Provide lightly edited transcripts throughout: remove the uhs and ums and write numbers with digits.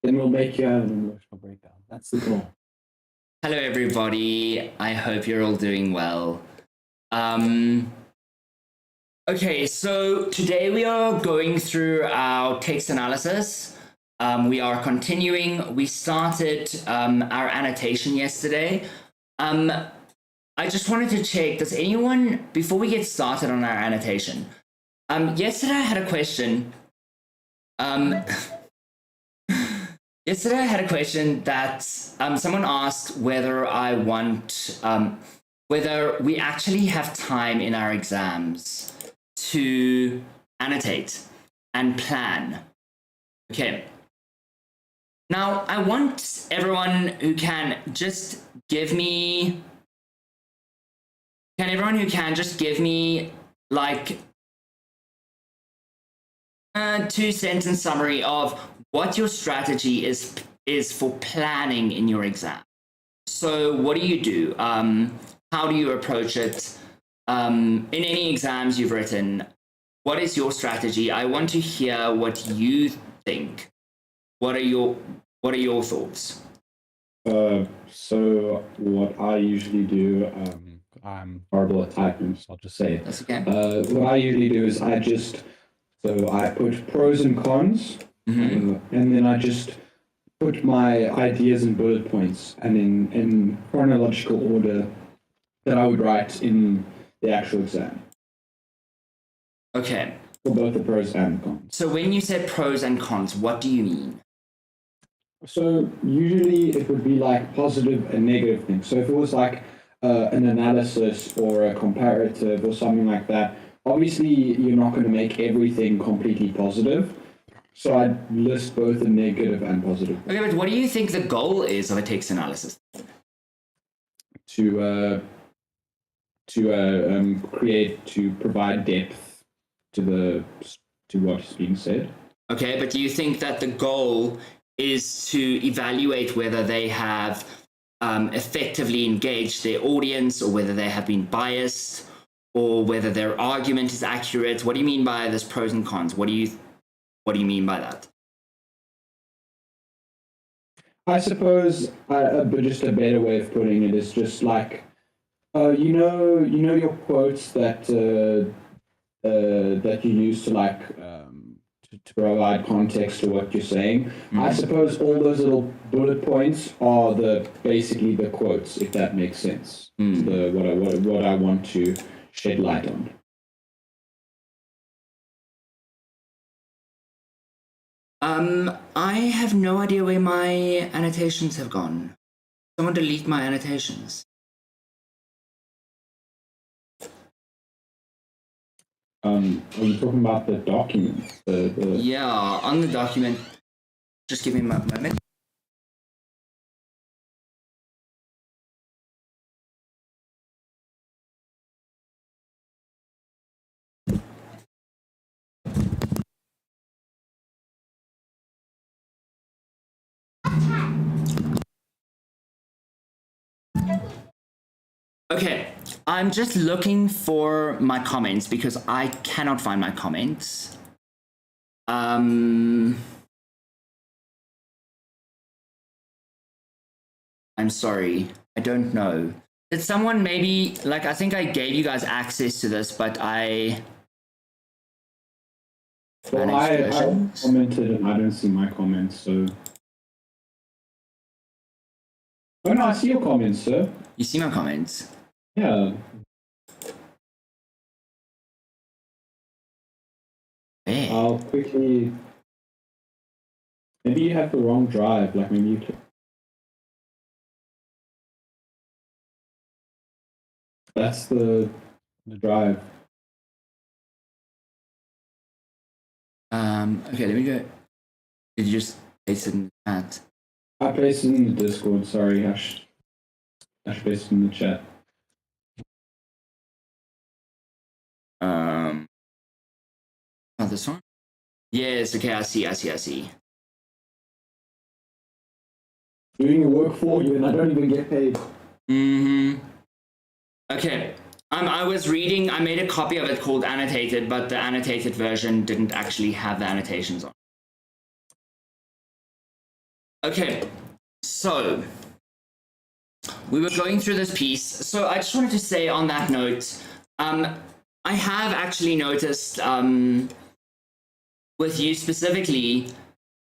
Then we'll make you have an emotional breakdown. That's the goal. Hello, everybody. I hope you're all doing well. Okay, so today we are going through our text analysis. We are continuing. We started our annotation yesterday. I just wanted to check, does anyone, before we get started on our annotation, yesterday I had a question. Yesterday I had a question that someone asked whether I want, whether we actually have time in our exams to annotate and plan. Okay. Now I want everyone who can just give me, like a 2-sentence summary of what your strategy is for planning in your exam. So what do you do? How do you approach it? In any exams you've written, what is your strategy? I want to hear what you think. What are your thoughts? So what I usually do, I'm horrible at typing, so I'll just say it. That's okay. What I usually do is I put pros and cons, and then I just put my ideas in bullet points and in chronological order that I would write in the actual exam. Okay. For both the pros and the cons. So when you say pros and cons, what do you mean? So usually it would be like positive and negative things. So if it was like an analysis or a comparative or something like that, obviously you're not going to make everything completely positive. So I'd list both the negative and positive. Okay, but what do you think the goal is of a text analysis? To provide depth to what is being said. Okay, but do you think that the goal is to evaluate whether they have effectively engaged their audience, or whether they have been biased, or whether their argument is accurate? What do you mean by this pros and cons? What do you mean by that? I suppose but just a better way of putting it is just like, you know your quotes that that you use to like to provide context to what you're saying. I suppose all those little bullet points are basically the quotes, if that makes sense. What I want to shed light on. I have no idea where my annotations have gone. Someone delete my annotations. Are you talking about the document? Yeah, on the document. Just give me a moment. Okay, I'm just looking for my comments because I cannot find my comments. I'm sorry, I don't know. Did someone maybe, like, I think I gave you guys access to this, but I commented and I don't see my comments, so. Oh no, I see your comments, sir. You see my comments? Yeah. Hey. I'll quickly. Maybe you have the wrong drive. Like maybe you. That's the drive. Okay, let me go. Did you just paste it in the chat? I pasted it in the Discord. Sorry, I should paste it in the chat. Not this one? Yes, okay, I see. Doing your work for you and I don't even get paid. Okay. I was reading, I made a copy of it called annotated, but the annotated version didn't actually have the annotations on. Okay, so we were going through this piece. So I just wanted to say on that note, I have actually noticed with you specifically,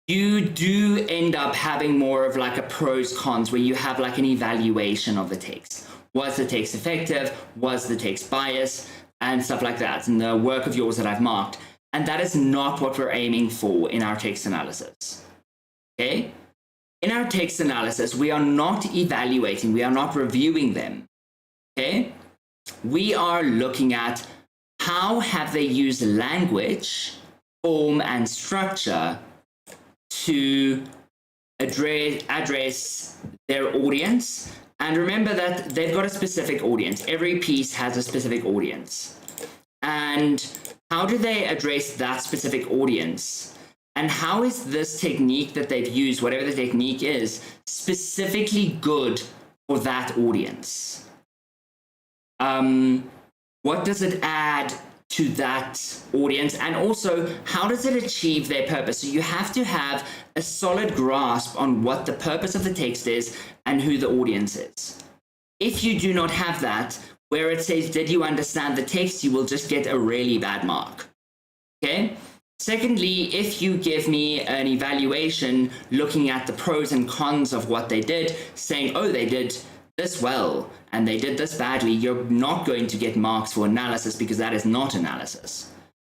you do end up having more of like a pros cons where you have like an evaluation of the text. Was the text effective? Was the text biased? And stuff like that. And the work of yours that I've marked. And that is not what we're aiming for in our text analysis. Okay? In our text analysis, we are not evaluating, we are not reviewing them. Okay? We are looking at how have they used language, form, and structure to address their audience. And remember that they've got a specific audience. Every piece has a specific audience. And how do they address that specific audience? And how is this technique that they've used, whatever the technique is, specifically good for that audience? What does it add to that audience? And also, how does it achieve their purpose? So you have to have a solid grasp on what the purpose of the text is and who the audience is. If you do not have that, where it says, did you understand the text, you will just get a really bad mark. Okay? Secondly, if you give me an evaluation looking at the pros and cons of what they did, saying, oh, they did this well and they did this badly, you're not going to get marks for analysis because that is not analysis.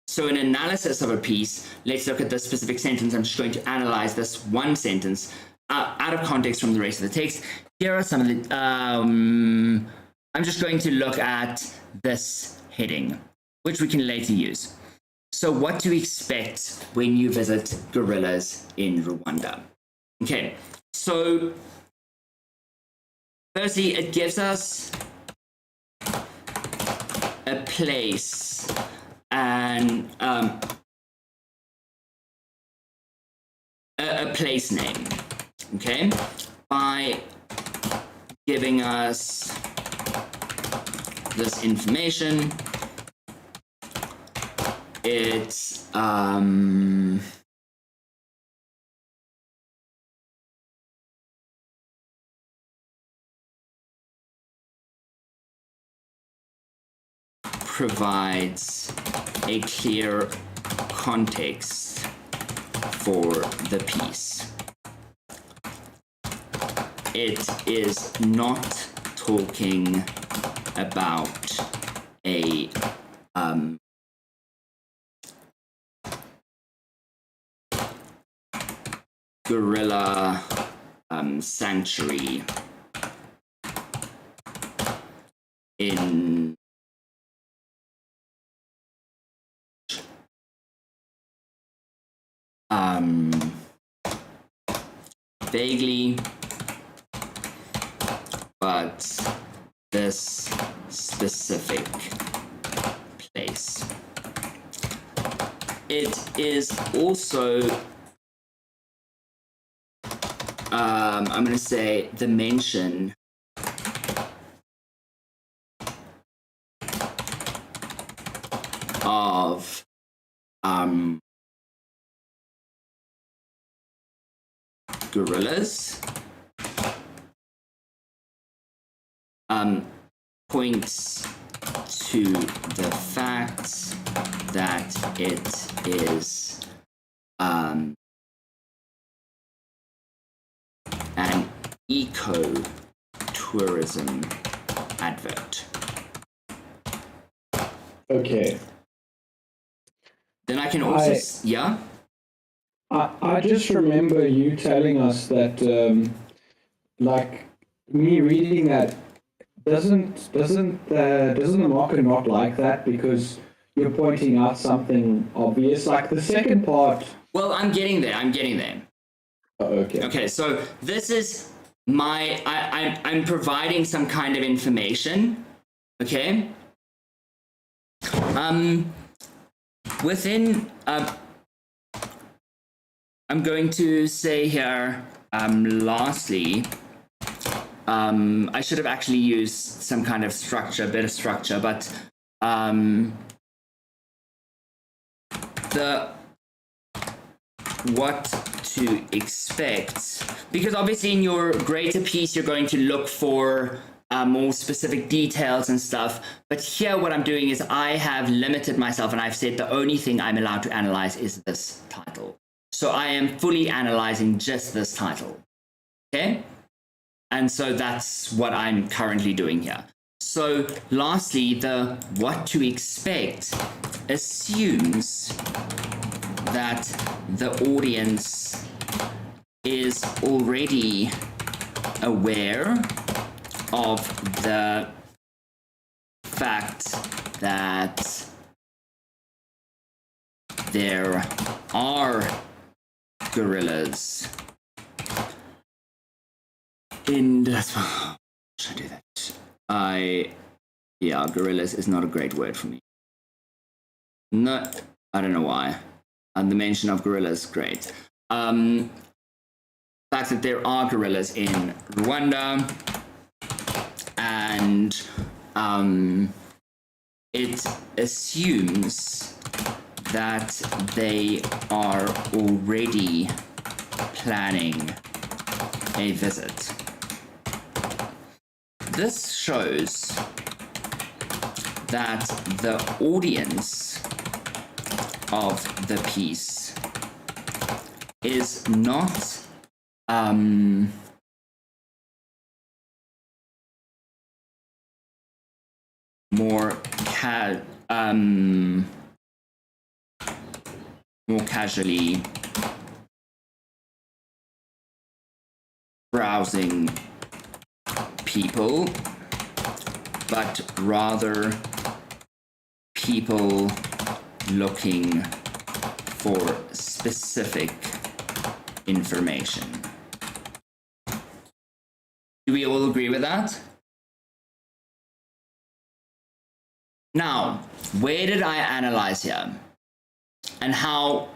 So an analysis of a piece, let's look at this specific sentence. I'm just going to analyze this one sentence out of context from the rest of the text. Here are some of the, I'm just going to look at this heading, which we can later use. So what to expect when you visit gorillas in Rwanda. Okay, so firstly, it gives us a place and a place name, okay, by giving us this information. It's provides a clear context for the piece. It is not talking about a gorilla sanctuary in vaguely, but this specific place. It is also I'm going to say the mention of gorillas points to the fact that it is an eco-tourism advert. Okay. Then I can also, yeah? I just remember you telling us that, like, me reading that doesn't the marker not like that because you're pointing out something obvious? Like the second part. Well, I'm getting there. Oh, okay. Okay, so this is I'm providing some kind of information. Okay. Within I'm going to say here, lastly, I should have actually used some kind of structure, bit of structure, but what to expect, because obviously in your greater piece, you're going to look for more specific details and stuff. But here what I'm doing is I have limited myself and I've said the only thing I'm allowed to analyze is this title. So I am fully analyzing just this title, okay? And so that's what I'm currently doing here. So lastly, the what to expect assumes that the audience is already aware of the fact that there are gorillas in the... Should I do that? Yeah, gorillas is not a great word for me. No, I don't know why. And the mention of gorillas, great. The fact that there are gorillas in Rwanda, and it assumes that they are already planning a visit. This shows that the audience of the piece is not more casually browsing people, but rather people looking for specific information. Do we all agree with that? Now, where did I analyze here? And how?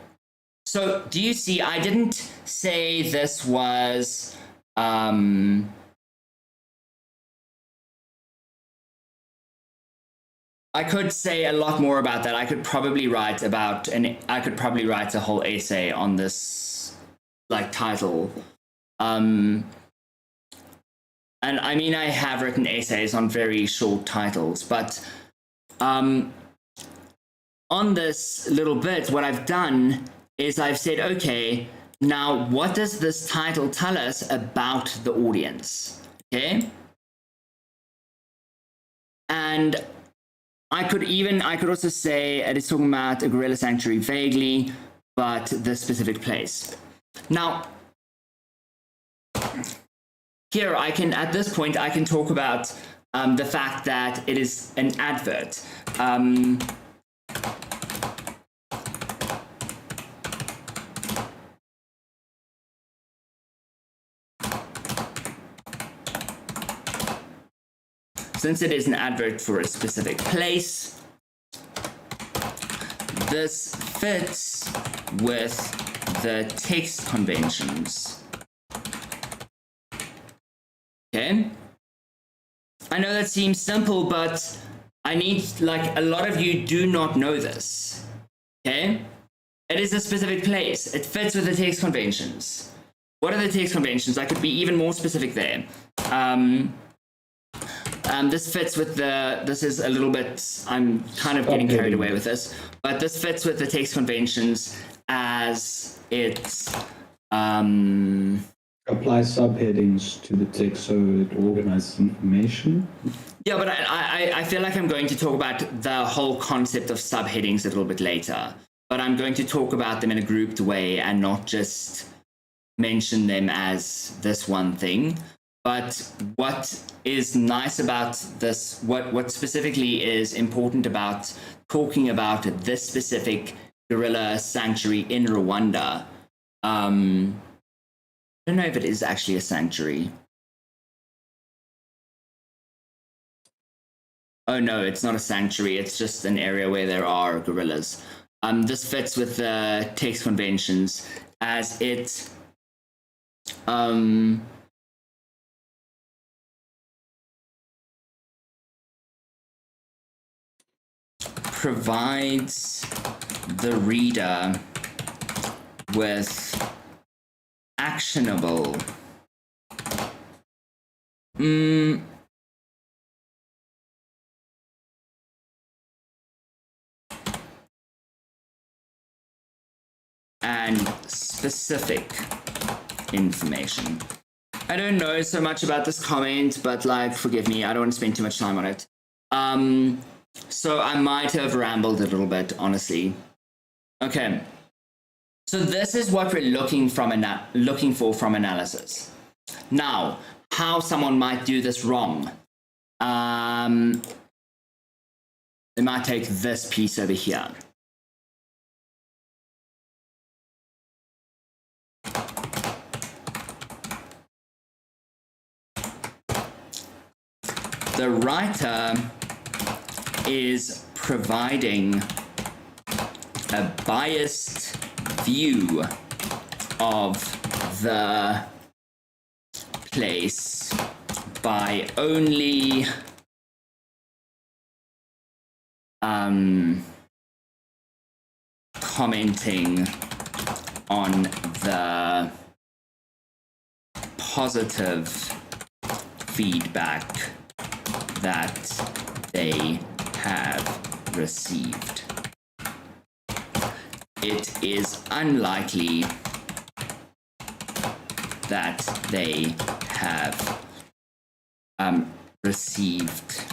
So do you see, I didn't say this was I could say a lot more about that. I could probably write about, and I could probably write a whole essay on this, like, title. And I mean, I have written essays on very short titles, but on this little bit, what I've done is I've said, okay, now what does this title tell us about the audience? Okay. And I could also say it's talking about a gorilla sanctuary vaguely, but the specific place. Now, here at this point, I can talk about the fact that it is an advert. Since it is an advert for a specific place, this fits with the text conventions. Okay? I know that seems simple, but I need, like, a lot of you do not know this. Okay? It is a specific place. It fits with the text conventions. What are the text conventions? I could be even more specific there. This fits with this is a little bit, I'm kind of getting carried away with this, but this fits with the text conventions as it applies subheadings to the text so it organizes information. Yeah, but I feel like I'm going to talk about the whole concept of subheadings a little bit later, but I'm going to talk about them in a grouped way and not just mention them as this one thing. But what is nice about this, what specifically is important about talking about this specific gorilla sanctuary in Rwanda, I don't know if it is actually a sanctuary. Oh no, it's not a sanctuary, it's just an area where there are gorillas. This fits with the text conventions as it provides the reader with actionable. And specific information. I don't know so much about this comment, but like, forgive me, I don't want to spend too much time on it. So I might have rambled a little bit, honestly. Okay. So this is what we're looking for from analysis. Now, how someone might do this wrong. They might take this piece over here. The writer is providing a biased view of the place by only commenting on the positive feedback that they have received. It is unlikely that they have received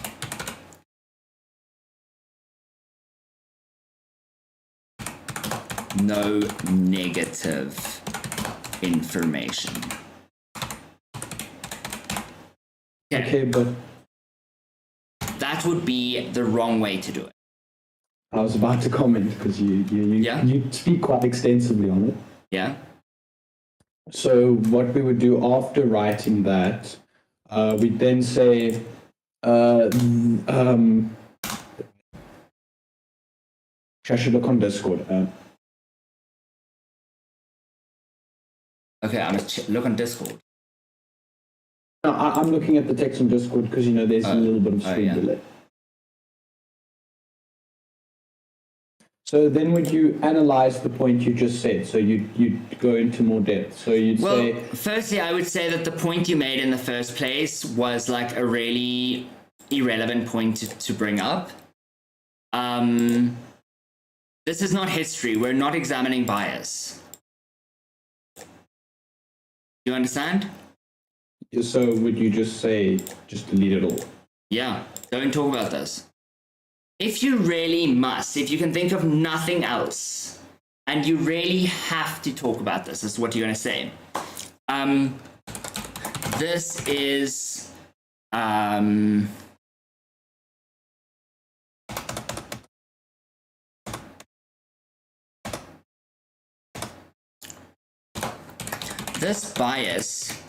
no negative information. Okay, but that would be the wrong way to do it. I was about to comment because you speak quite extensively on it. Yeah. So what we would do after writing that, we'd then say, I should look on Discord. Okay, I'm gonna look on Discord. No, I'm looking at the text on Discord because, you know, there's a little bit of screen delay. So then would you analyze the point you just said? So you'd go into more depth. So you'd say... Firstly, I would say that the point you made in the first place was like a really irrelevant point to bring up. This is not history. We're not examining bias. You understand? So would you just say, just delete it all? Yeah, don't talk about this. If you really must, if you can think of nothing else, and you really have to talk about this, is what you're going to say. This is this bias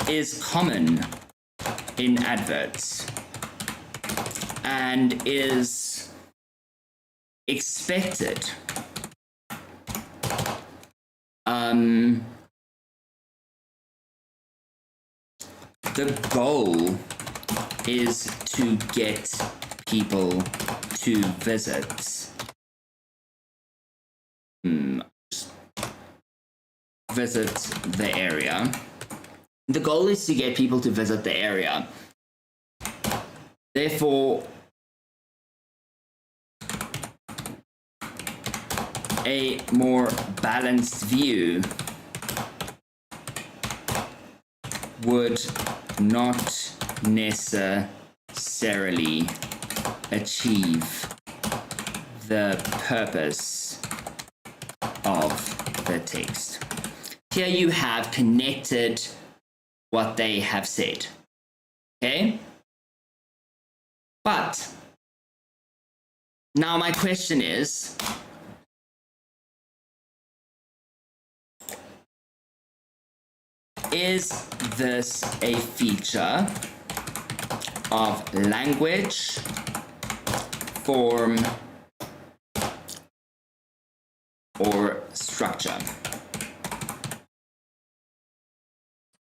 is common in adverts and is expected. The goal is to get people to visit the area. The goal is to get people to visit the area. Therefore, a more balanced view would not necessarily achieve the purpose of the text. Here you have connected what they have said. Okay? But now my question is, is this a feature of language, form, or structure?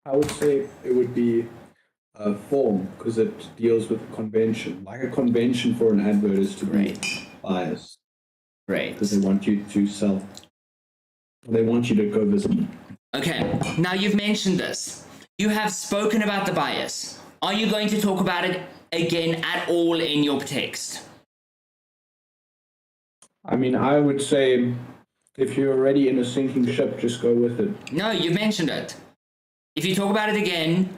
I would say it would be a form because it deals with a convention. Like a convention for an advert is to be biased. Right. Because they want you to sell. They want you to go visit. Okay, now you've mentioned this. You have spoken about the bias. Are you going to talk about it again at all in your text? I mean, I would say if you're already in a sinking ship, just go with it. No, you've mentioned it. If you talk about it again,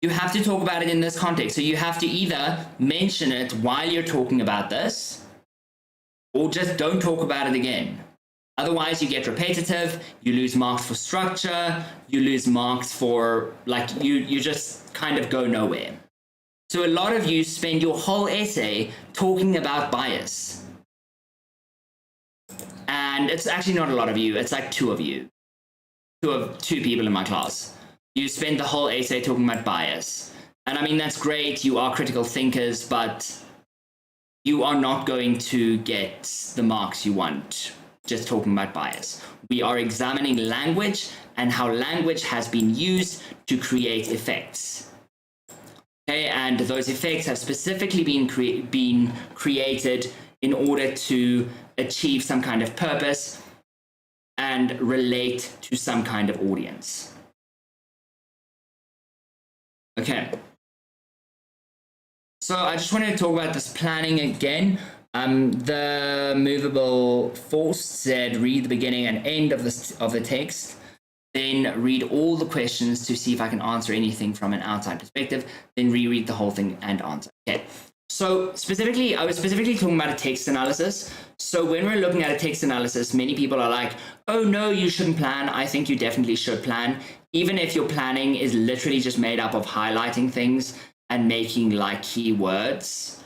you have to talk about it in this context. So you have to either mention it while you're talking about this, or just don't talk about it again. Otherwise, you get repetitive, you lose marks for structure, you lose marks for, like, you just kind of go nowhere. So a lot of you spend your whole essay talking about bias. And it's actually not a lot of you, it's like two of you. Two people in my class. You spend the whole essay talking about bias. And I mean, that's great, you are critical thinkers, but you are not going to get the marks you want just talking about bias. We are examining language and how language has been used to create effects. Okay, and those effects have specifically been created in order to achieve some kind of purpose and relate to some kind of audience. Okay. So I just wanted to talk about this planning again. The movable force said read the beginning and end of the text, then read all the questions to see if I can answer anything from an outside perspective, then reread the whole thing and answer. Okay. So I was specifically talking about a text analysis. So when we're looking at a text analysis, many people are like, oh no, you shouldn't plan. I think you definitely should plan. Even if your planning is literally just made up of highlighting things and making like keywords.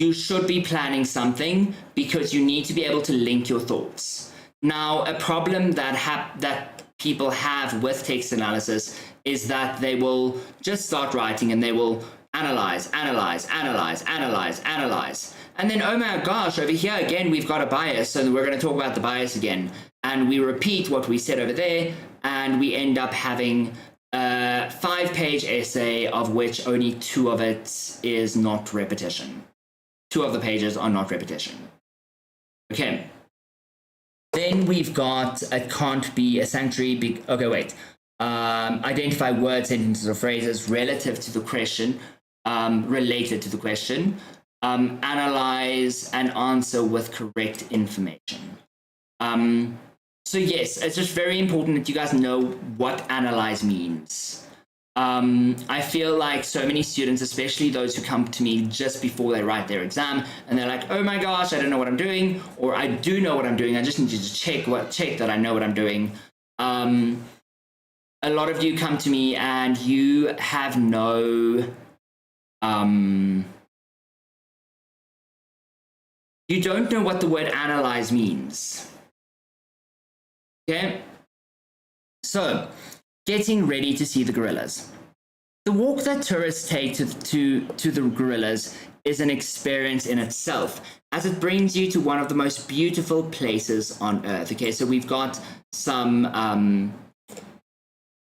You should be planning something because you need to be able to link your thoughts. Now, a problem that people have with text analysis is that they will just start writing and they will analyze. And then, oh my gosh, over here again, we've got a bias, so we're going to talk about the bias again. And we repeat what we said over there, and we end up having a 5-page essay of which only 2 of it is not repetition. 2 of the pages are not repetition. Okay. Then we've got it can't be a sanctuary. Okay, wait. Identify words, sentences, or phrases relative to the question, related to the question. Analyze and answer with correct information. So yes, it's just very important that you guys know what analyze means. I feel like so many students, especially those who come to me just before they write their exam, and they're like, oh my gosh, I don't know what I'm doing, or I do know what I'm doing, I just need to check that I know what I'm doing. A lot of you come to me and you have no, you don't know what the word analyze means. Okay? So, getting ready to see the gorillas. The walk that tourists take to the gorillas is an experience in itself, as it brings you to one of the most beautiful places on earth. Okay, so we've got some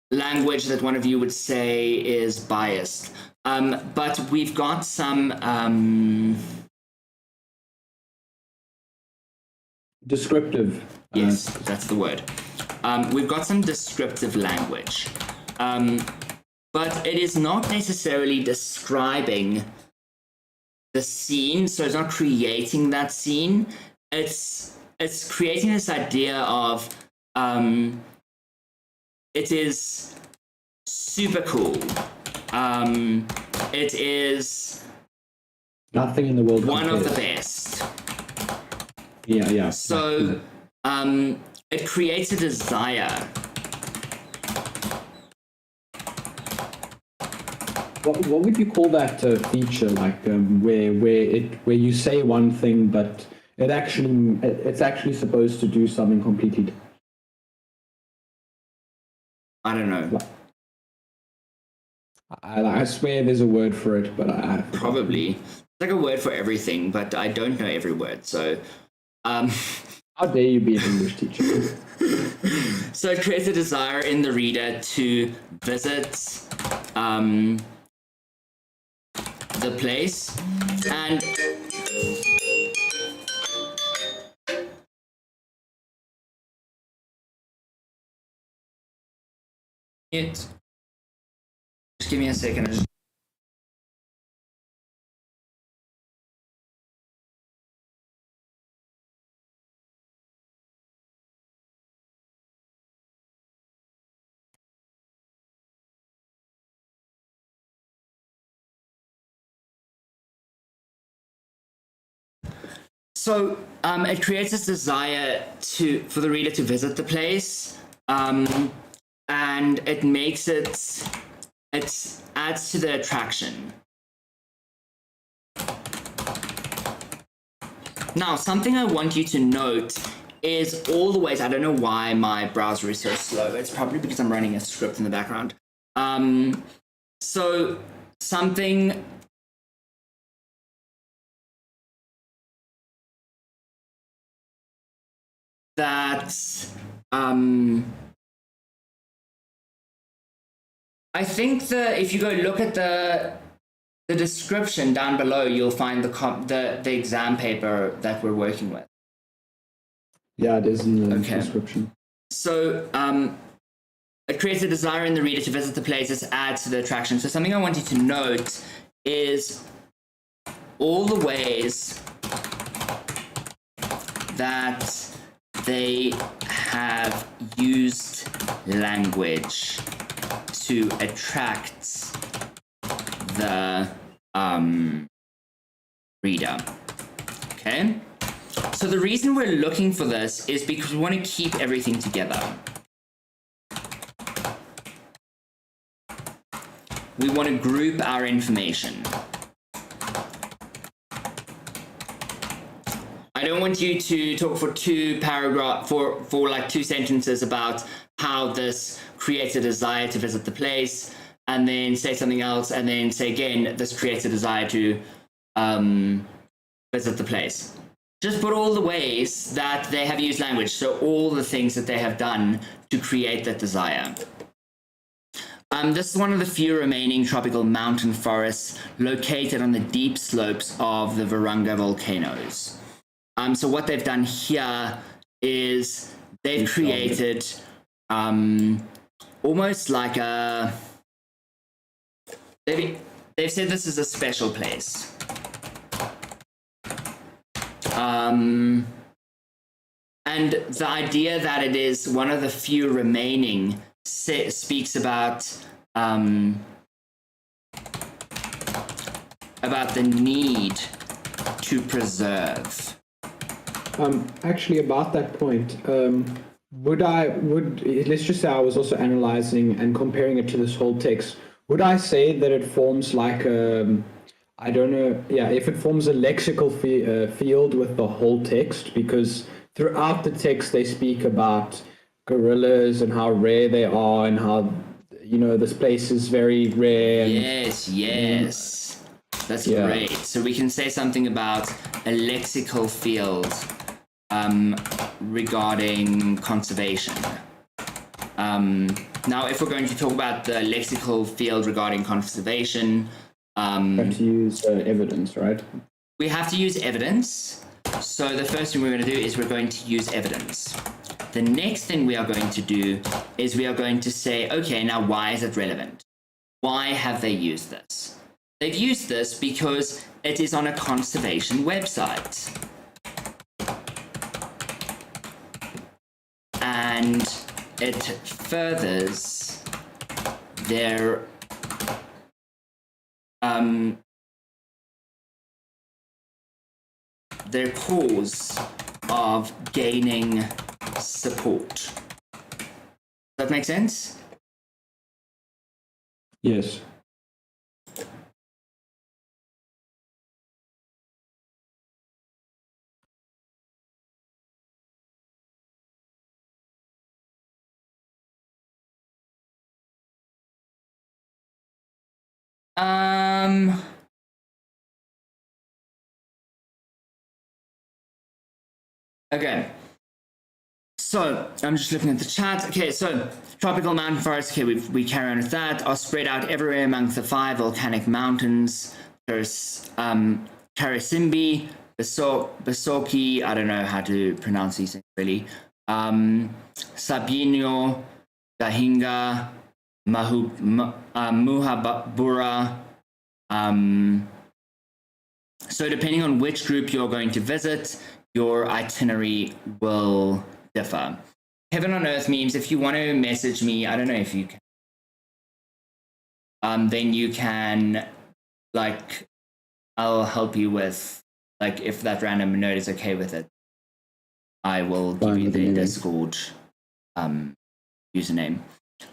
language that one of you would say is biased, but we've got some descriptive. Yes, that's the word. We've got some descriptive language, but it is not necessarily describing the scene, so it's not creating that scene. It's creating this idea of it is super cool. It is nothing in the world one of the best. Yeah. So it creates a desire. What would you call that feature? Like where you say one thing, but it's actually supposed to do something completely different. I don't know. I swear there's a word for it, but I probably it's like a word for everything, but I don't know every word. So, how dare you be an English teacher? So it creates a desire in the reader to visit the place, and Just give me a second. So it creates this desire for the reader to visit the place, and it makes it adds to the attraction. Now, something I want you to note is all the ways. I don't know why my browser is so slow. It's probably because I'm running a script in the background. So something. That I think that if you go look at the description down below, you'll find the exam paper that we're working with. Yeah, it is in the description. So it creates a desire in the reader to visit the place. This adds to the attraction. So something I want you to note is all the ways that they have used language to attract the reader. Okay? So the reason we're looking for this is because we want to keep everything together. We want to group our information. I don't want you to talk for for like 2 sentences about how this creates a desire to visit the place, and then say something else, and then say again, this creates a desire to visit the place. Just put all the ways that they have used language, so all the things that they have done to create that desire. This is one of the few remaining tropical mountain forests located on the deep slopes of the Virunga volcanoes. So what they've done here is they've created almost like a... They've said this is a special place. And the idea that it is one of the few remaining speaks about the need to preserve. Actually, about that point, let's just say I was also analyzing and comparing it to this whole text. Would I say that it forms like I don't know, yeah, if it forms a lexical field with the whole text, because throughout the text they speak about gorillas and how rare they are and how, you know, this place is very rare. Yes. That's great. So we can say something about a lexical field regarding conservation. Now, if we're going to talk about the lexical field regarding conservation, we have to use evidence, right? We have to use evidence. So the first thing we're going to do is we're going to use evidence. The next thing we are going to do is we are going to say, okay, now why is it relevant? Why have they used this? They've used this because it is on a conservation website. And it furthers their cause of gaining support. Does that make sense? Yes. Okay. So I'm just looking at the chat. Okay, so tropical mountain forests. Okay, we carry on with that. Are spread out everywhere among the 5 volcanic mountains. There's Karisimbi, Besoki. I don't know how to pronounce these things really. Sabino, Gahinga, Muhabura. So depending on which group you're going to visit, your itinerary will differ. Heaven on Earth memes, if you want to message me, I don't know if you can. Then you can, like, I'll help you with, like, if that random node is okay with it, I will give you the Discord username.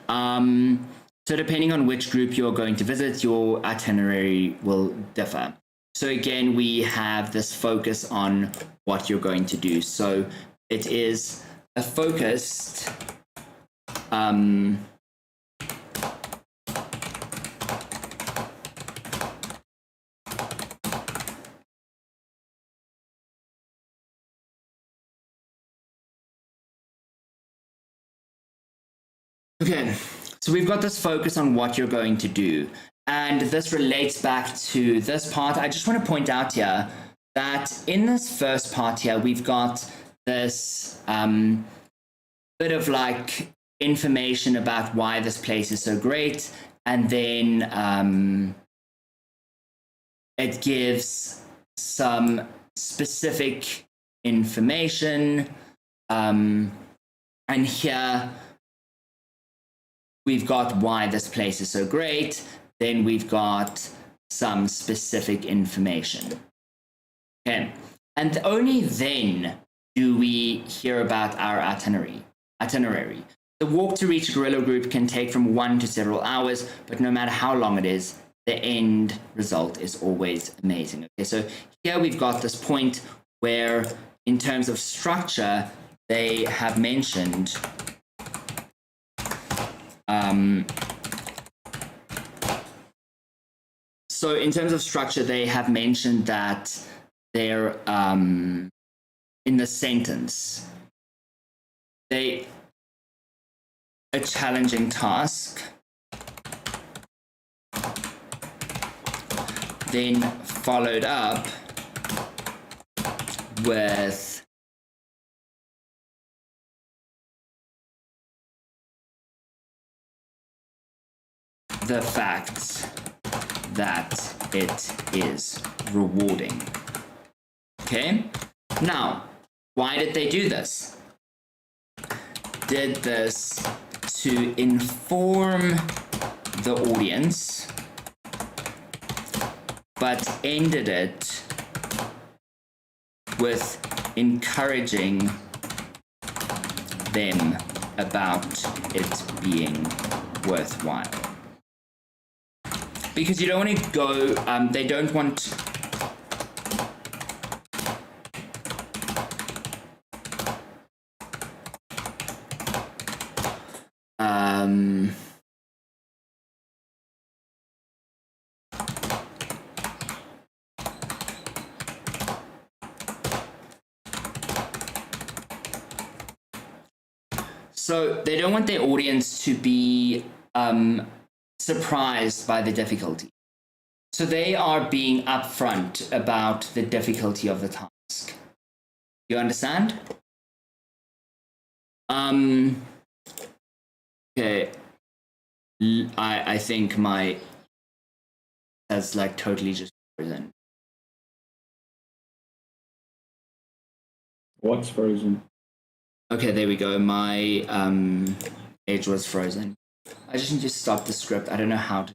So depending on which group you're going to visit, your itinerary will differ. So again, we have this focus on what you're going to do. So it is a focused okay, so we've got this focus on what you're going to do. And this relates back to this part. I just want to point out here that in this first part here, we've got this bit of like information about why this place is so great. And then it gives some specific information. And here we've got why this place is so great. Then we've got some specific information. Okay, and only then do we hear about our itinerary. The walk to reach a gorilla group can take from 1 to several hours, but no matter how long it is, the end result is always amazing. Okay, so here we've got this point where, in terms of structure, they have mentioned so in terms of structure, they have mentioned that they're in the sentence, a challenging task, then followed up with the fact that it is rewarding. Okay, now, why did they do this? Did this to inform the audience, but ended it with encouraging them about it being worthwhile. Because you don't want to go, they don't want so they don't want their audience to be surprised by the difficulty. So they are being upfront about the difficulty of the task. You understand? Okay. I think my has like totally just frozen. What's frozen? Okay, there we go. My edge was frozen. I just need to stop the script. I don't know how to.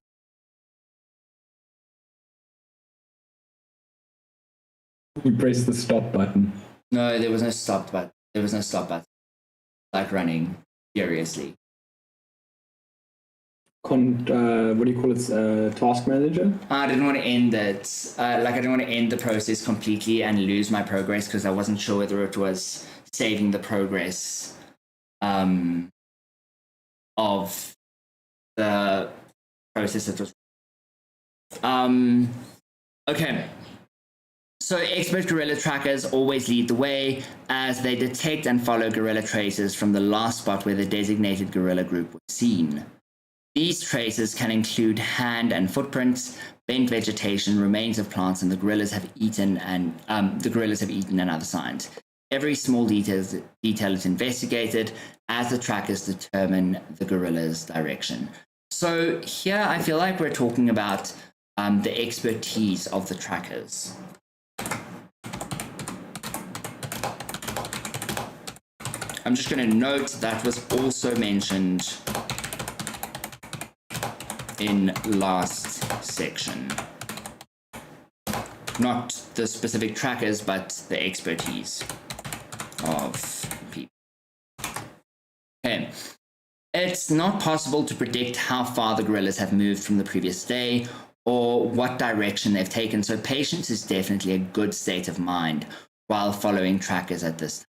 You press the stop button. No, there was no stop button. There was no stop button. Like running furiously. What do you call it? Task manager? I didn't want to end it. I didn't want to end the process completely and lose my progress because I wasn't sure whether it was saving the progress of the process that was. Okay. So expert guerrilla trackers always lead the way as they detect and follow guerrilla traces from the last spot where the designated guerrilla group was seen. These traces can include hand and footprints, bent vegetation, remains of plants, and the gorillas have eaten and other signs. Every small detail is investigated as the trackers determine the gorilla's direction. So here I feel like we're talking about the expertise of the trackers. I'm just going to note that was also mentioned in last section. Not the specific trackers, but the expertise of people. Okay. It's not possible to predict how far the gorillas have moved from the previous day or what direction they've taken, so patience is definitely a good state of mind while following trackers at this time.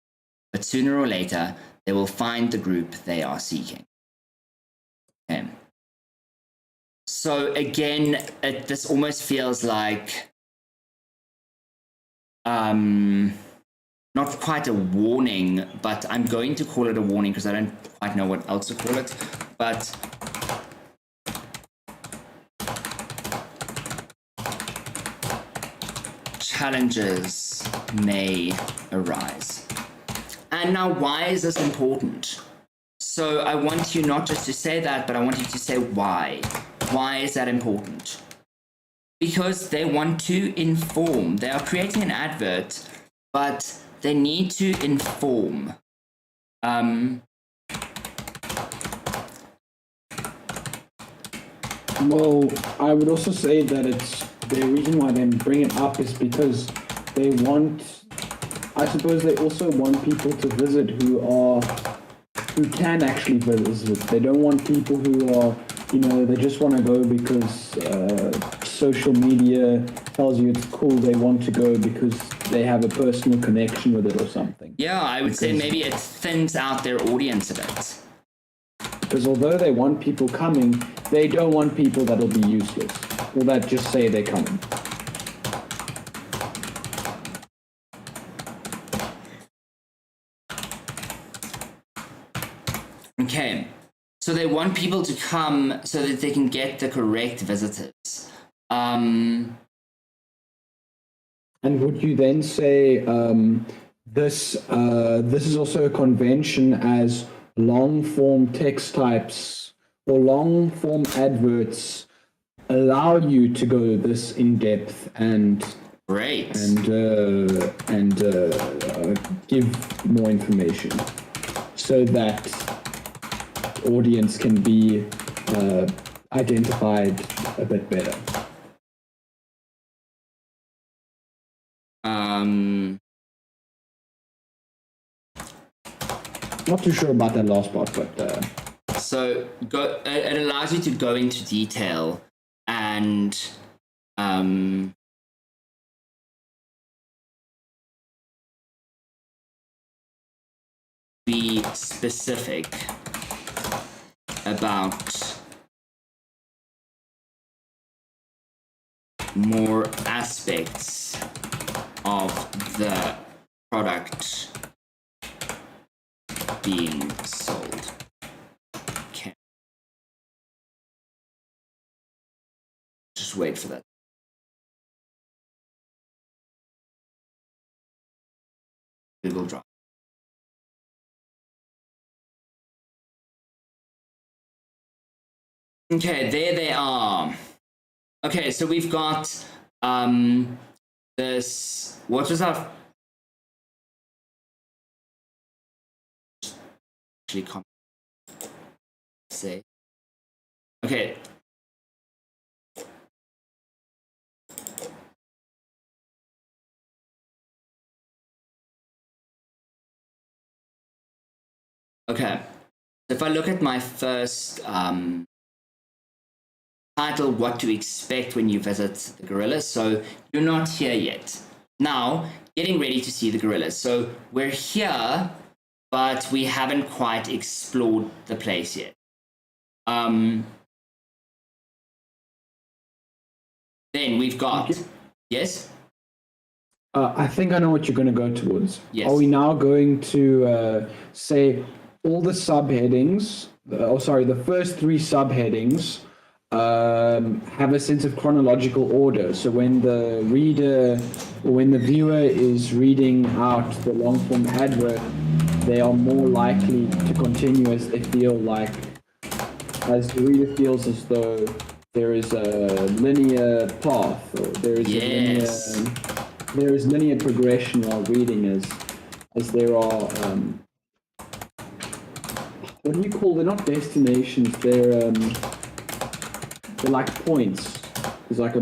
But sooner or later, they will find the group they are seeking. Okay. So again, this almost feels like not quite a warning, but I'm going to call it a warning because I don't quite know what else to call it. But challenges may arise. And now, why is this important? So I want you not just to say that, but I want you to say why. Why is that important? Because they want to inform. They are creating an advert, but they need to inform. Well, I would also say that the reason why they bring it up is because they want, I suppose they also want people to visit who can actually visit. They don't want people who are, they just want to go because social media tells you it's cool. They want to go because they have a personal connection with it or something. Yeah, I would say maybe it thins out their audience a bit. Because although they want people coming, they don't want people that'll be useless or that just say they're coming. Okay, so they want people to come so that they can get the correct visitors. And would you then say this is also a convention as long-form text types or long-form adverts allow you to go this in depth and great and give more information so that audience can be identified a bit better. Not too sure about that last part, but so it allows you to go into detail and be specific about more aspects of the product being sold. Okay. Just wait for that. Google Drive. Okay, there they are. Okay, so we've got this. What was our actually say? Okay. Okay. If I look at my first title, what to expect when you visit the gorillas. So you're not here yet. Now, getting ready to see the gorillas. So we're here, but we haven't quite explored the place yet. Then we've got, yes? I think I know what you're going to go towards. Yes. Are we now going to say all the subheadings, the first three subheadings have a sense of chronological order. So when the reader or when the viewer is reading out the long form advert, they are more likely to continue as they feel like as the reader feels as though there is a linear path, or there is linear progression while reading, as there are what do you call, they're not destinations, they're like points. There's like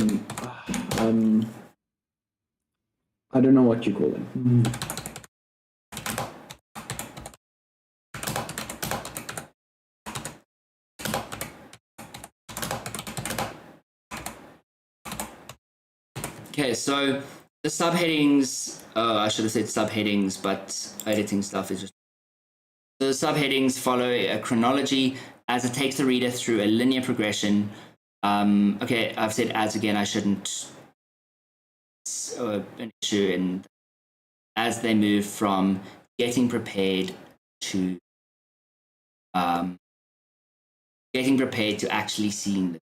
I don't know what you call them. Okay, so the subheadings, I should have said subheadings, but editing stuff is just... The subheadings follow a chronology as it takes the reader through a linear progression. Okay, I've said as again, I shouldn't. An issue, and as they move from getting prepared to actually seeing them.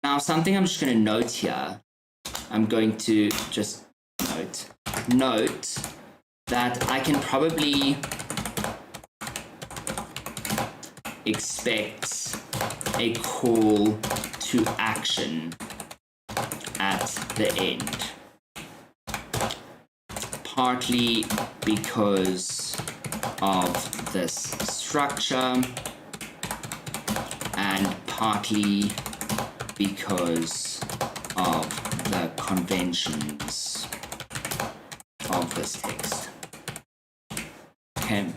Now, something I'm just going to note here, I'm going to just note that I can probably expect a call to action at the end, partly because of this structure and partly because of the conventions of this text. Okay.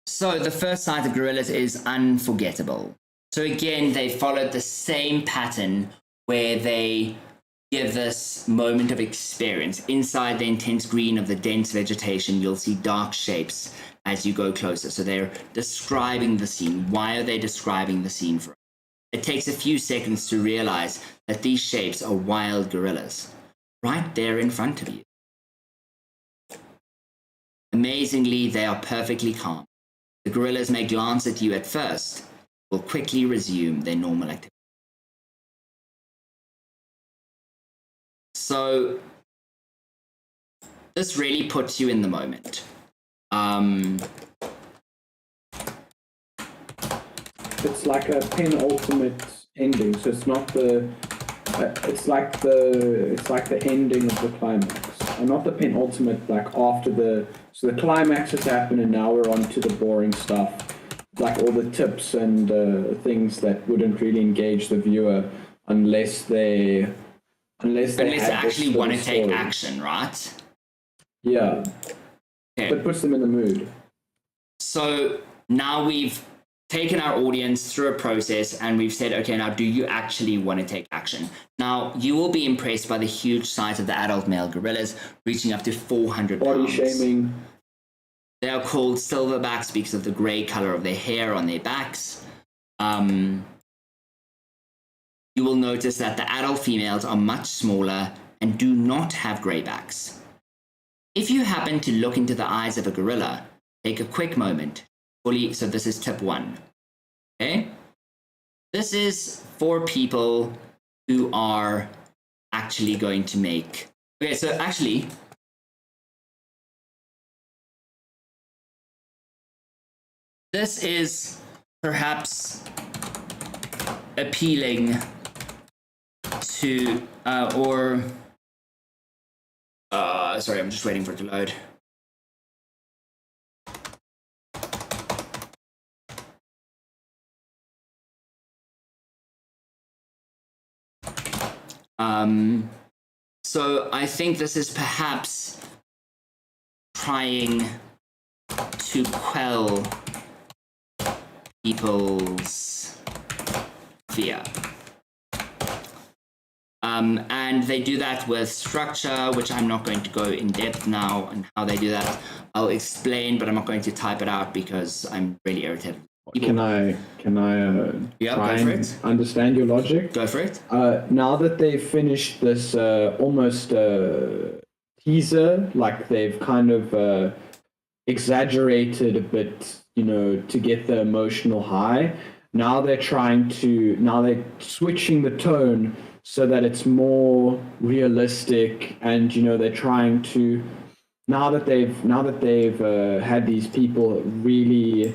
So the first sight of gorillas is unforgettable. So again, they followed the same pattern where they give this moment of experience. Inside the intense green of the dense vegetation, you'll see dark shapes as you go closer. So they're describing the scene. Why are they describing the scene for us? It takes a few seconds to realize that these shapes are wild gorillas, right there in front of you. Amazingly, they are perfectly calm. The gorillas may glance at you at first, will quickly resume their normal activity. So this really puts you in the moment. It's like a penultimate ending, so it's not the. It's like the ending of the climax, and not the penultimate. Like after the, so the climax has happened, and now we're on to the boring stuff, like all the tips and things that wouldn't really engage the viewer unless they actually want to take action, right? Yeah. Okay. That puts them in the mood. So now we've taken our audience through a process and we've said, okay, now do you actually want to take action? Now, you will be impressed by the huge size of the adult male gorillas, reaching up to 400 pounds. Body shaming. They are called silverbacks because of the grey color of their hair on their backs. You will notice that the adult females are much smaller and do not have grey backs. If you happen to look into the eyes of a gorilla, take a quick moment. So this is tip 1. Okay? This is for people who are actually going to make... Okay, so actually... This is perhaps appealing to, sorry, I'm just waiting for it to load. So I think this is perhaps trying to quell people's fear. And they do that with structure, which I'm not going to go in depth now on how they do that. I'll explain, but I'm not going to type it out because I'm really irritated. Can I try and understand your logic? Go for it. Now that they've finished this almost teaser, like they've kind of exaggerated a bit, you know, to get the emotional high. Now they're switching the tone so that it's more realistic, and you know they're trying to, now that they've had these people really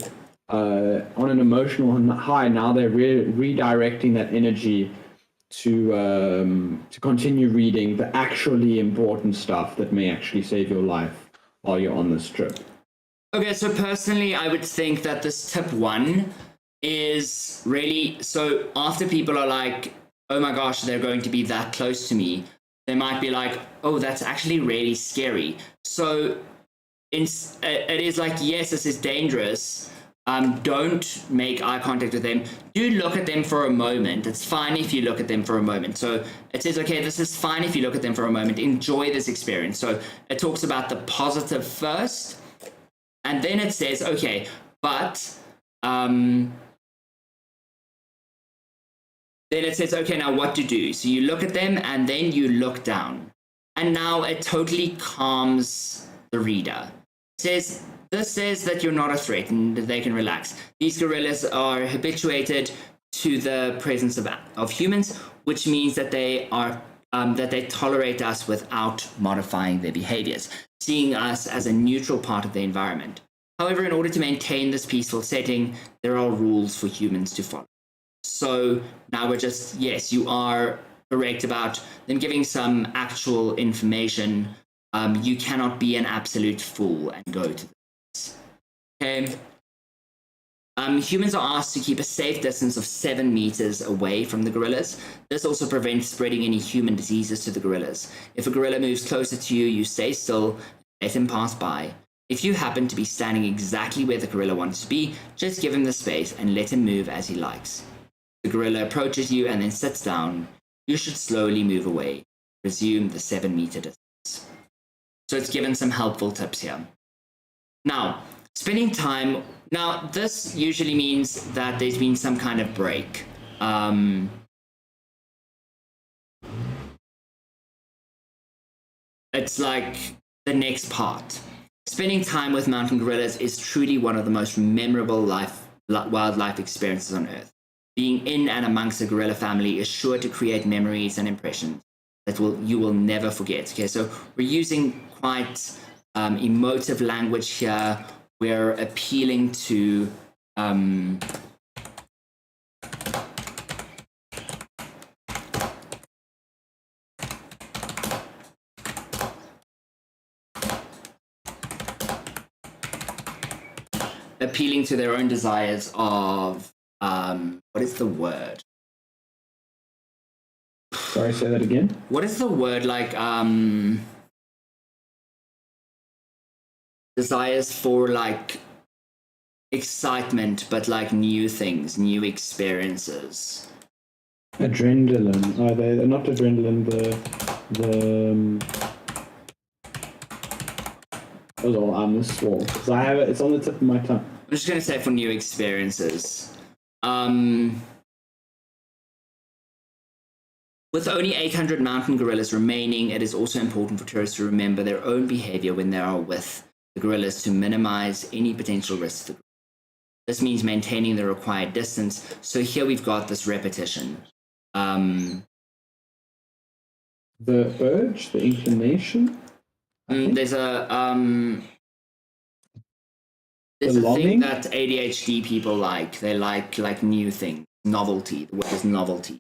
on an emotional high. Now they're redirecting that energy to continue reading the actually important stuff that may actually save your life while you're on this trip. Okay, so personally, I would think that this tip 1 is really, so after people are like, oh my gosh, they're going to be that close to me, they might be like, oh, that's actually really scary. So it is like, yes, this is dangerous. Don't make eye contact with them. Do look at them for a moment. It's fine if you look at them for a moment. So it says, okay, this is fine if you look at them for a moment. Enjoy this experience. So it talks about the positive first. And then it says, okay, but then it says, okay, now what to do. So you look at them and then you look down. And now it totally calms the reader. This says that you're not a threat and that they can relax. These gorillas are habituated to the presence of humans, which means that they are that they tolerate us without modifying their behaviors, seeing us as a neutral part of the environment. However, in order to maintain this peaceful setting, there are rules for humans to follow. So now we're just, yes, you are correct about them giving some actual information. You cannot be an absolute fool and go to this. Okay. Humans are asked to keep a safe distance of 7 meters away from the gorillas. This also prevents spreading any human diseases to the gorillas. If a gorilla moves closer to you, you stay still, let him pass by. If you happen to be standing exactly where the gorilla wants to be, just give him the space and let him move as he likes. If the gorilla approaches you and then sits down, you should slowly move away. Resume the 7 meter distance. So it's given some helpful tips here. Now, spending time. Now, this usually means that there's been some kind of break. It's like the next part. Spending time with mountain gorillas is truly one of the most memorable wildlife experiences on Earth. Being in and amongst the gorilla family is sure to create memories and impressions that you will never forget. Okay, so we're using quite emotive language here. We're appealing to their own desires of what is the word? Sorry, say that again. What is the word, like desires for like excitement, but like new things, new experiences. Adrenaline. Oh, they're not adrenaline. Hold on, I'm swole because I have it. It's on the tip of my tongue. I'm just gonna say for new experiences. With only 800 mountain gorillas remaining, it is also important for tourists to remember their own behavior when they are with the gorillas to minimize any potential risks to the gorillas. This means maintaining the required distance. So here we've got this repetition. The urge, the inclination. There's a thing that ADHD people like. They like new things, novelty. The word is novelty.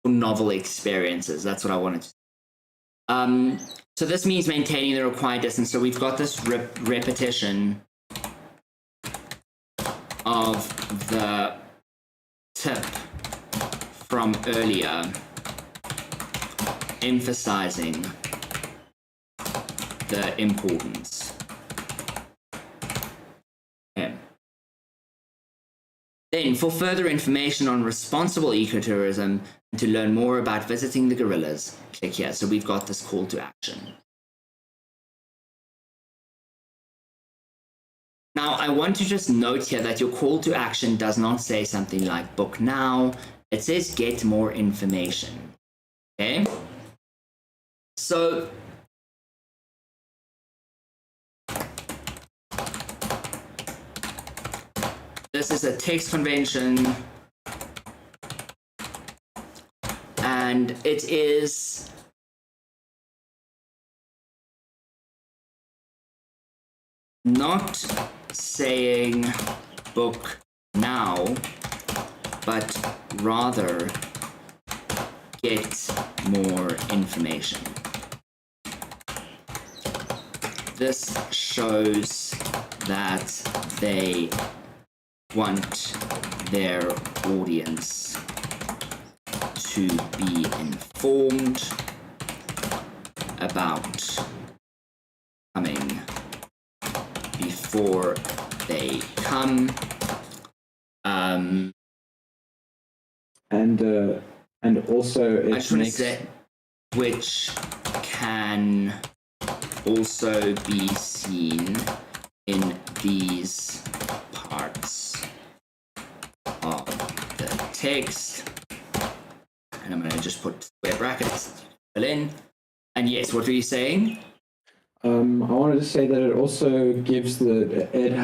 Novel experiences. That's what I wanted to say. So this means maintaining the required distance. So we've got this repetition of the tip from earlier, emphasizing the importance. Okay. Then, for further information on responsible ecotourism and to learn more about visiting the gorillas, click here. So we've got this call to action. Now, I want to just note here that your call to action does not say something like book now. It says get more information. Okay? So, this is a text convention, and it is not saying book now, but rather get more information. This shows that they want their audience to be informed about coming before they come. And also I just want to say, which can also be seen in these parts of the text. And I'm going to just put square brackets, fill in. And yes, what were you saying? I wanted to say that it also gives it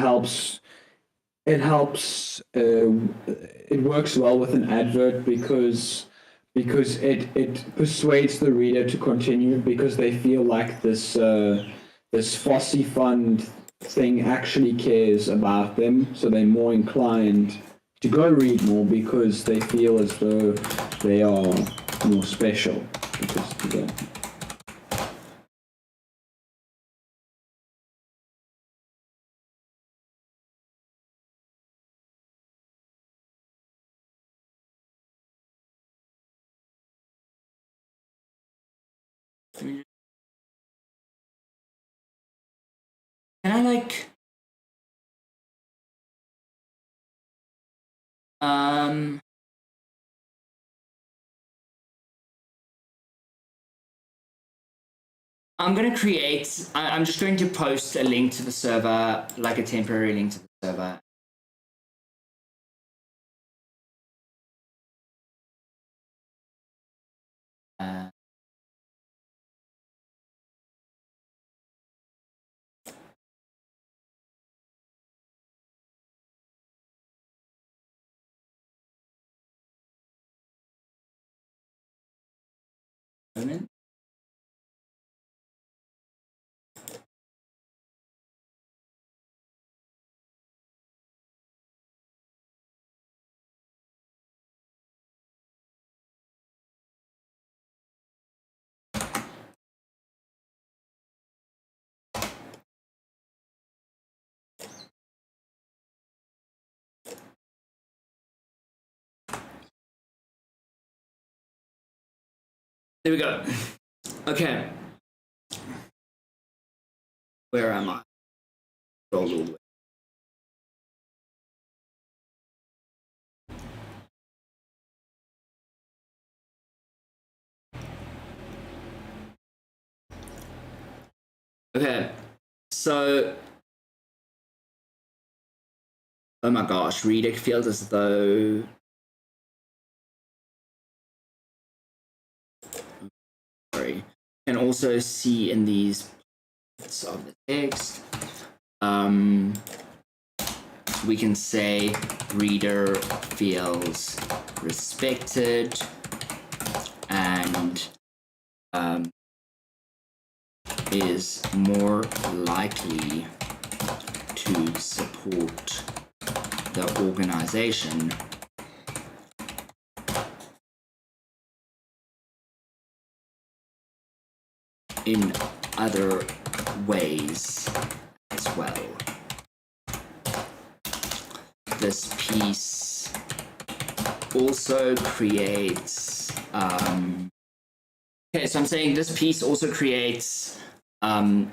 works well with an advert because it persuades the reader to continue because they feel like this Fossey Fund thing actually cares about them, so they're more inclined to go read more because they feel as though they are more special because of that. Can I like I'm going to create, I'm just going to post a link to the server, like a temporary link to the server. Moment. There we go. Okay. Where am I? Scroll all the way. Okay. So, oh my gosh, reader feels as though sorry. Can also see in these parts of the text. We can say reader feels respected and is more likely to support the organization in other ways as well. This piece also creates okay, so I'm saying this piece also creates a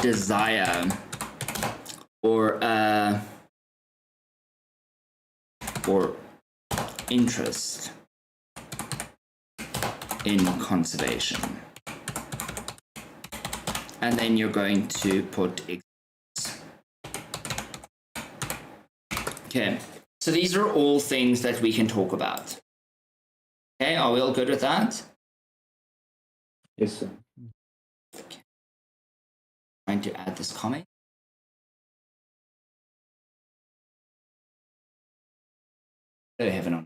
desire or interest in conservation. And then you're going to put okay, so these are all things that we can talk about. Okay, are we all good with that? Yes, sir. Okay. Trying to add this comment. Oh, heaven on.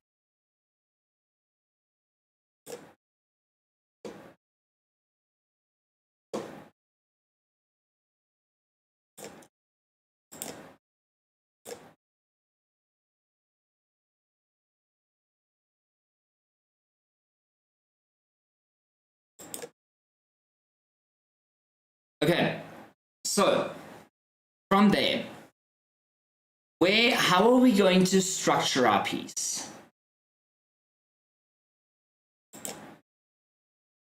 Okay, so from there, how are we going to structure our piece?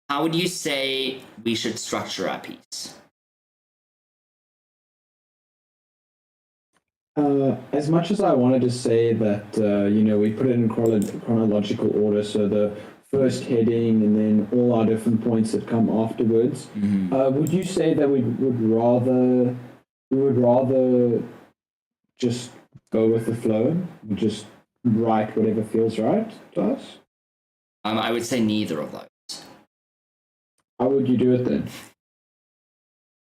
How would you say we should structure our piece? As much as I wanted to say that, we put it in chronological order, so the first heading and then all our different points that come afterwards, would you say that we would rather just go with the flow, just write whatever feels right to us? I would say neither of those. How would you do it then?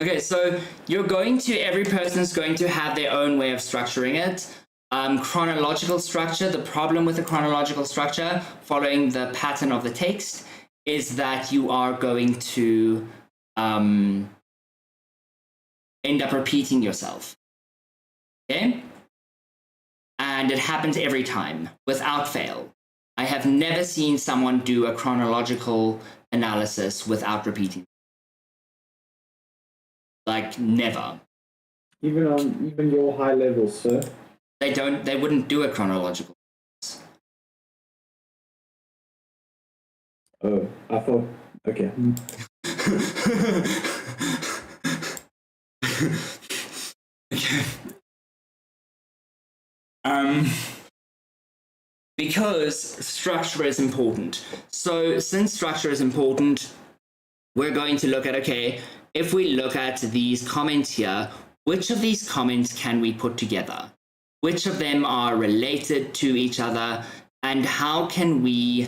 Okay, so every person's going to have their own way of structuring it. Chronological structure, the problem with the chronological structure, following the pattern of the text, is that you are going to end up repeating yourself. Okay? And it happens every time, without fail. I have never seen someone do a chronological analysis without repeating. Like, never. Even your high levels, sir? They wouldn't do a chronological. Oh, I thought, okay. Because structure is important. So since structure is important, we're going to look at, okay, if we look at these comments here, which of these comments can we put together? Which of them are related to each other? And how can we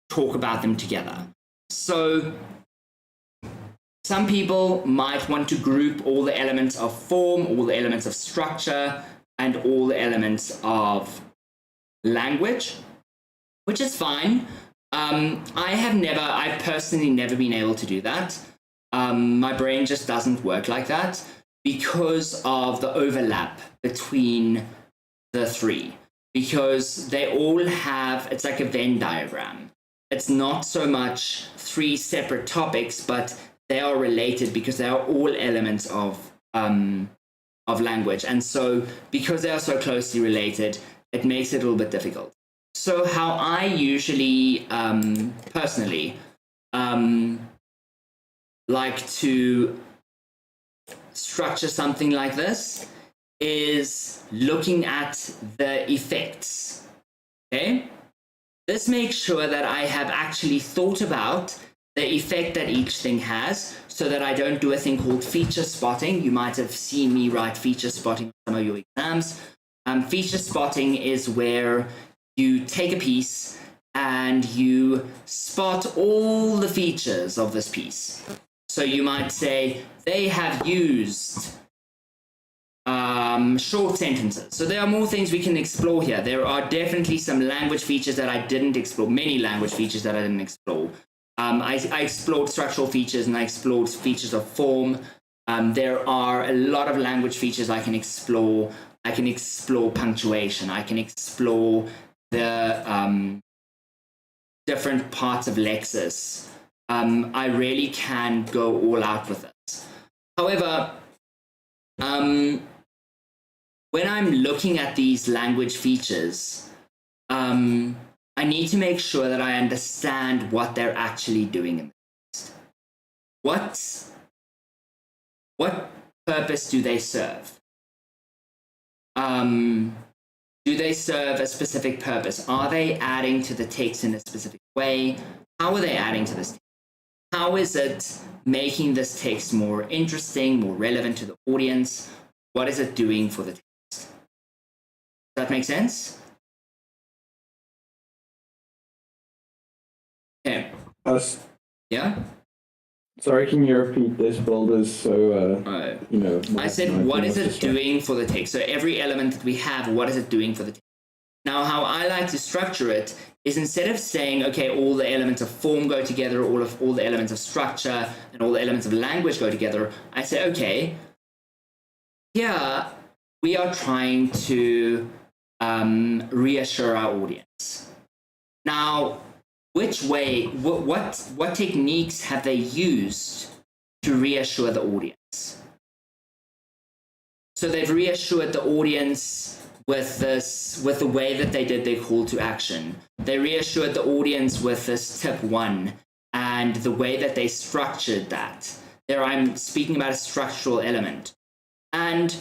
talk about them together? So some people might want to group all the elements of form, all the elements of structure, and all the elements of language, which is fine. I've personally never been able to do that. My brain just doesn't work like that because of the overlap between the three. Because they all have, it's like a Venn diagram. It's not so much three separate topics, but they are related because they are all elements of language. And so because they are so closely related, it makes it a little bit difficult. So how I usually, personally, like to structure something like this is looking at the effects, okay? This makes sure that I have actually thought about the effect that each thing has so that I don't do a thing called feature spotting. You might have seen me write feature spotting in some of your exams. Feature spotting is where you take a piece and you spot all the features of this piece. So you might say, they have used short sentences. So there are more things we can explore here. There are definitely some language features that I didn't explore, many language features that I didn't explore. I explored structural features and I explored features of form. There are a lot of language features I can explore. I can explore punctuation. I can explore the different parts of Lexis. I really can go all out with it. However, when I'm looking at these language features, I need to make sure that I understand what they're actually doing in the text. What purpose do they serve? Do they serve a specific purpose? Are they adding to the text in a specific way? How are they adding to this text? How is it making this text more interesting, more relevant to the audience? What is it doing for the text? Does that make sense? Okay. Yeah? Sorry, can you repeat this, builders? So, I said, what is it doing for the text? So every element that we have, what is it doing for the text? Now, how I like to structure it is instead of saying, okay, all the elements of form go together, all the elements of structure, and all the elements of language go together, I say, okay, here we are trying to reassure our audience. Now, which way, what techniques have they used to reassure the audience? audience. So they've reassured the audience with the way that they did their call to action. They reassured the audience with this tip 1 and the way that they structured that. There I'm speaking about a structural element. And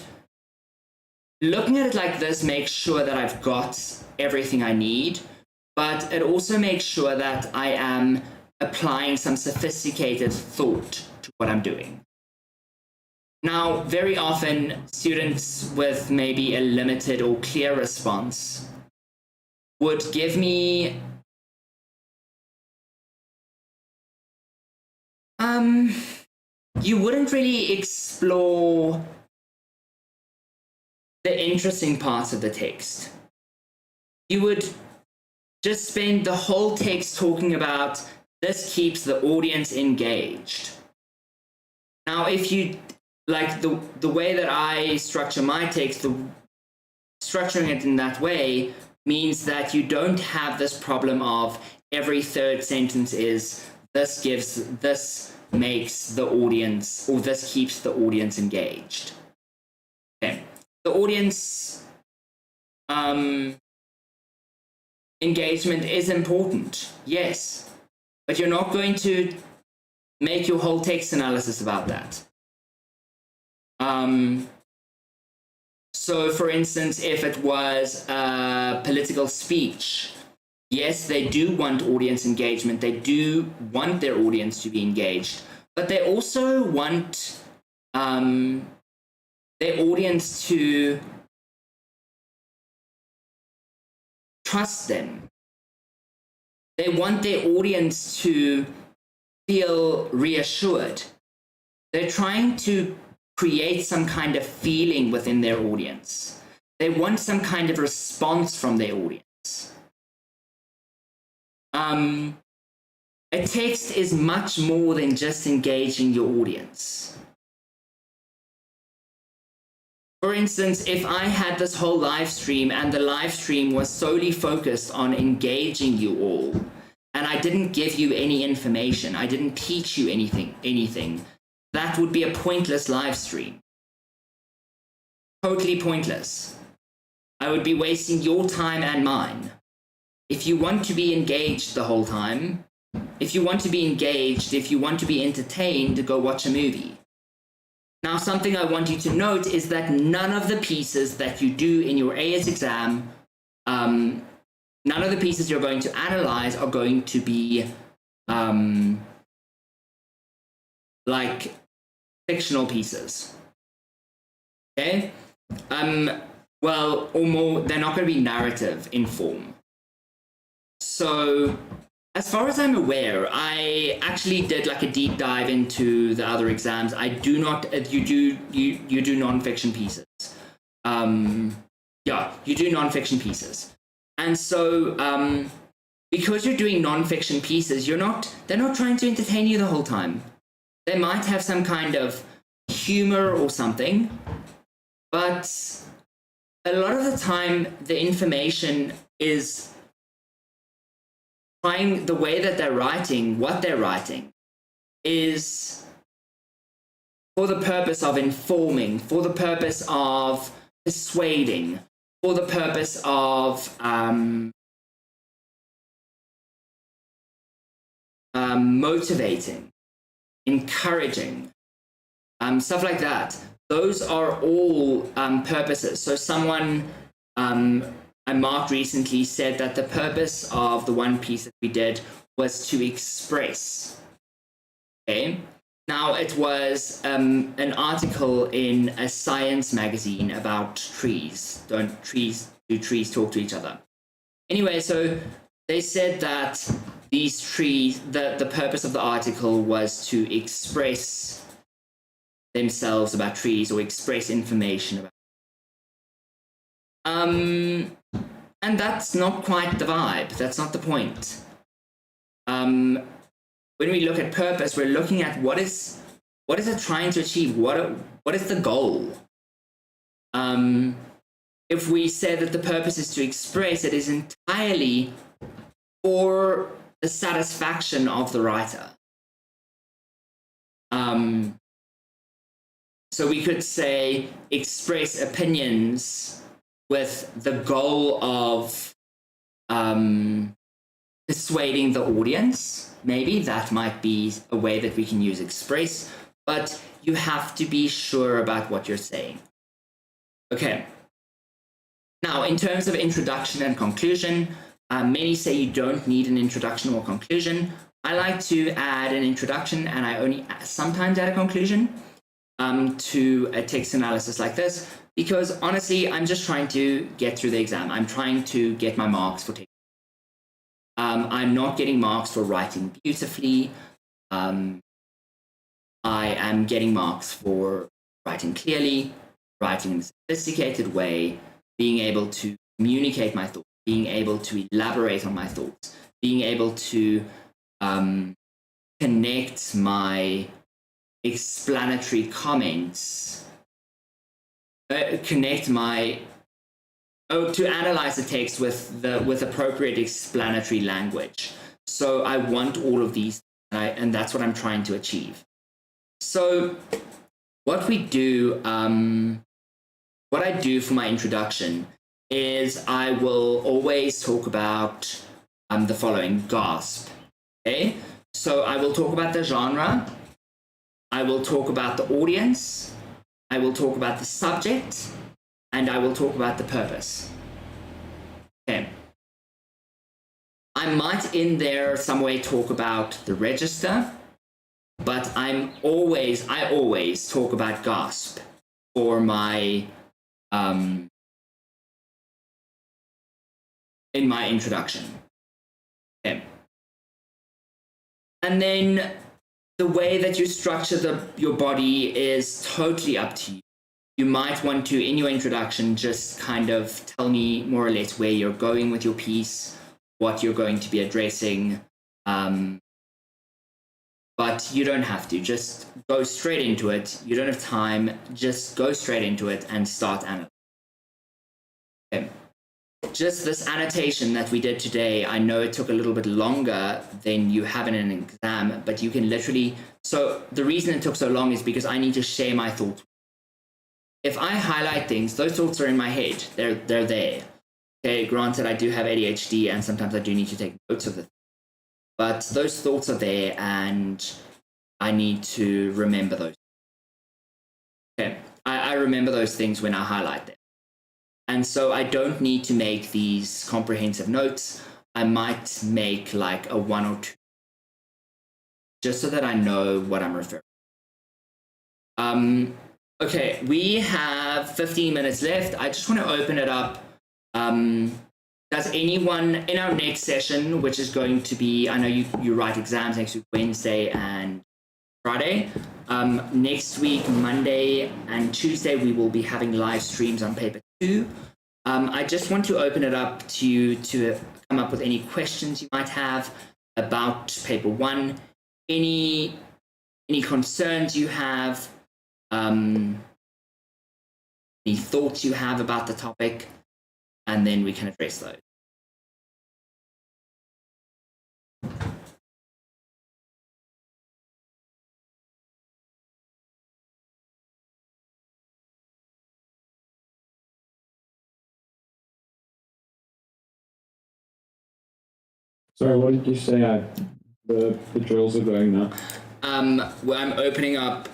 looking at it like this makes sure that I've got everything I need, but it also makes sure that I am applying some sophisticated thought to what I'm doing. Now, very often, students with maybe a limited or clear response would give me you wouldn't really explore the interesting parts of the text. You would just spend the whole text talking about this keeps the audience engaged. Now, if you like the way that I structure my text, structuring it in that way means that you don't have this problem of every third sentence is this makes the audience, or this keeps the audience engaged. Okay. The audience engagement is important, yes, but you're not going to make your whole text analysis about that. So for instance, if it was a political speech, yes, they do want audience engagement. They do want their audience to be engaged, but they also want their audience to trust them. They want their audience to feel reassured. They're trying to create some kind of feeling within their audience. They want some kind of response from their audience. A text is much more than just engaging your audience. For instance, if I had this whole live stream and the live stream was solely focused on engaging you all, and I didn't give you any information, I didn't teach you anything, that would be a pointless live stream. Totally pointless. I would be wasting your time and mine. If you want to be engaged the whole time, if you want to be engaged, if you want to be entertained, go watch a movie. Now, something I want you to note is that none of the pieces that you do in your AS exam, none of the pieces you're going to analyze are going to be like fictional pieces. Okay? Well, or more, they're not going to be narrative in form. So, as far as I'm aware, I actually did like a deep dive into the other exams. I do not, you do non-fiction pieces. Yeah, you do non-fiction pieces. And so, because you're doing non-fiction pieces, they're not trying to entertain you the whole time. They might have some kind of humor or something, but a lot of the time, the information is trying, the way that they're writing, what they're writing, is for the purpose of informing, for the purpose of persuading, for the purpose of motivating, encouraging, stuff like that. Those are all purposes. So someone I marked recently said that the purpose of the one piece that we did was to express. Okay. Now it was an article in a science magazine about trees. Do trees talk to each other? Anyway, so they said that these trees, the purpose of the article was to express themselves about trees or express information about. And that's not quite the vibe. That's not the point. When we look at purpose, we're looking at what is it trying to achieve? What is the goal? If we say that the purpose is to express, it is entirely for the satisfaction of the writer. So we could say express opinions with the goal of persuading the audience. Maybe that might be a way that we can use express, but you have to be sure about what you're saying. Okay. Now, in terms of introduction and conclusion, many say you don't need an introduction or conclusion. I like to add an introduction, and I only sometimes add a conclusion to a text analysis like this, because honestly, I'm just trying to get through the exam. I'm trying to get my marks for text. I'm not getting marks for writing beautifully. I am getting marks for writing clearly, writing in a sophisticated way, being able to communicate my thoughts, being able to elaborate on my thoughts, being able to connect my explanatory comments, to analyze the text with appropriate explanatory language. So I want all of these, and that's what I'm trying to achieve. So what we do, what I do for my introduction is I will always talk about the following: gasp. Okay, so I will talk about the genre, I will talk about the audience, I will talk about the subject, and I will talk about the purpose. Okay. I might in there some way talk about the register, but I always talk about gasp for my in my introduction. Okay. And then the way that you structure your body is totally up to you. You might want to, in your introduction, just kind of tell me more or less where you're going with your piece, what you're going to be addressing. But you don't have to. Just go straight into it. You don't have time. Just go straight into it and start analyzing. Okay. Just this annotation that we did today, I know it took a little bit longer than you have in an exam, but you can literally... So the reason it took so long is because I need to share my thoughts. If I highlight things, those thoughts are in my head. They're there. Okay, granted, I do have ADHD, and sometimes I do need to take notes of it. But those thoughts are there, and I need to remember those. Okay, I remember those things when I highlight them. And so I don't need to make these comprehensive notes. I might make like a 1 or 2, just so that I know what I'm referring to. Okay, we have 15 minutes left. I just want to open it up. Does anyone in our next session, which is going to be, I know you write exams next week, Wednesday and Friday. Next week, Monday and Tuesday, we will be having live streams on paper 2. I just want to open it up to you to come up with any questions you might have about paper 1, any concerns you have, any thoughts you have about the topic, and then we can address those. Sorry, what did you say? The drills are going now. Well, I'm opening up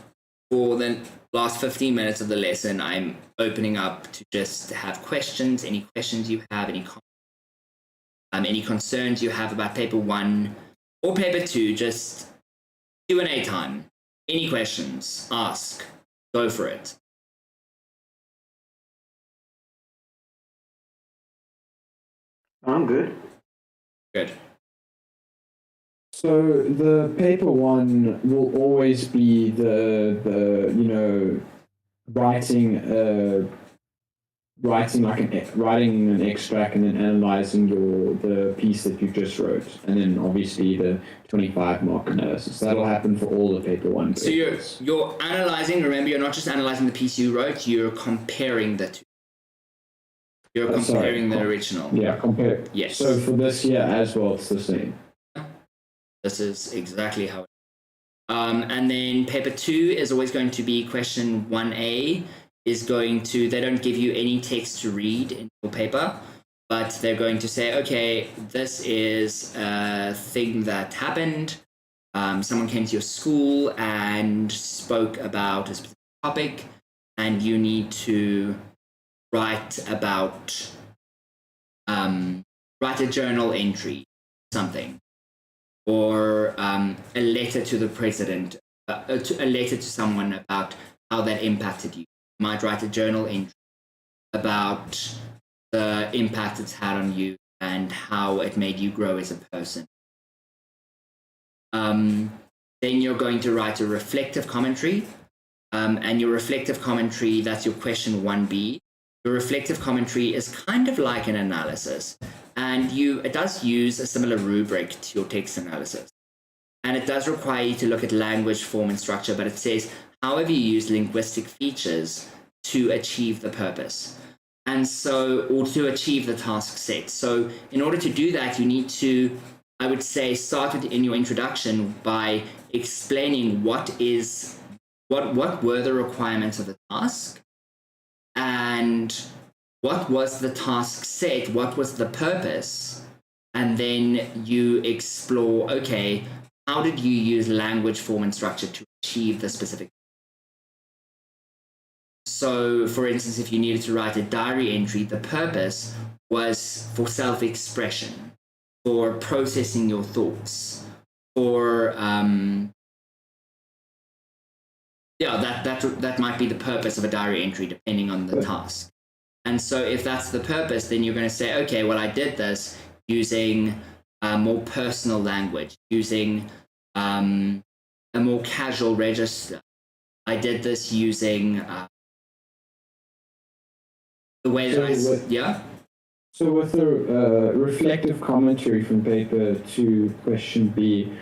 for the last 15 minutes of the lesson. I'm opening up to just have questions, any questions you have, any concerns you have about paper 1 or paper 2, just Q&A time. Any questions, ask, go for it. I'm good. Good. So the paper 1 will always be the writing an extract and then analyzing the piece that you just wrote, and then obviously the 25 mark analysis. That'll happen for all the paper 1 papers. So you're analyzing. Remember, you're not just analyzing the piece you wrote. You're comparing the two. You're comparing the original. Yeah, compare. Yes. So for this year as well, it's the same. This is exactly how And then paper 2 is always going to be question 1A is going to, they don't give you any text to read in your paper, but they're going to say, okay, this is a thing that happened. Someone came to your school and spoke about a specific topic, and you need to write about, write a journal entry, something, or a letter to the president, a letter to someone about how that impacted you. You might write a journal entry about the impact it's had on you and how it made you grow as a person. Then you're going to write a reflective commentary, and your reflective commentary, that's your question 1B. Your reflective commentary is kind of like an analysis, and it does use a similar rubric to your text analysis. And it does require you to look at language, form, and structure, but it says, however you use linguistic features to achieve the purpose. And so, or to achieve the task set. So in order to do that, you need to, I would say, start with in your introduction by explaining what were the requirements of the task, and what was the task set, what was the purpose, and then you explore, okay, how did you use language, form, and structure to achieve the specific. So, for instance, if you needed to write a diary entry, the purpose was for self-expression, for processing your thoughts, for that might be the purpose of a diary entry, depending on the task. And so, if that's the purpose, then you're going to say, okay, well, I did this using more personal language, using a more casual register. I did this using the way that So with the reflective commentary from paper 2, question B,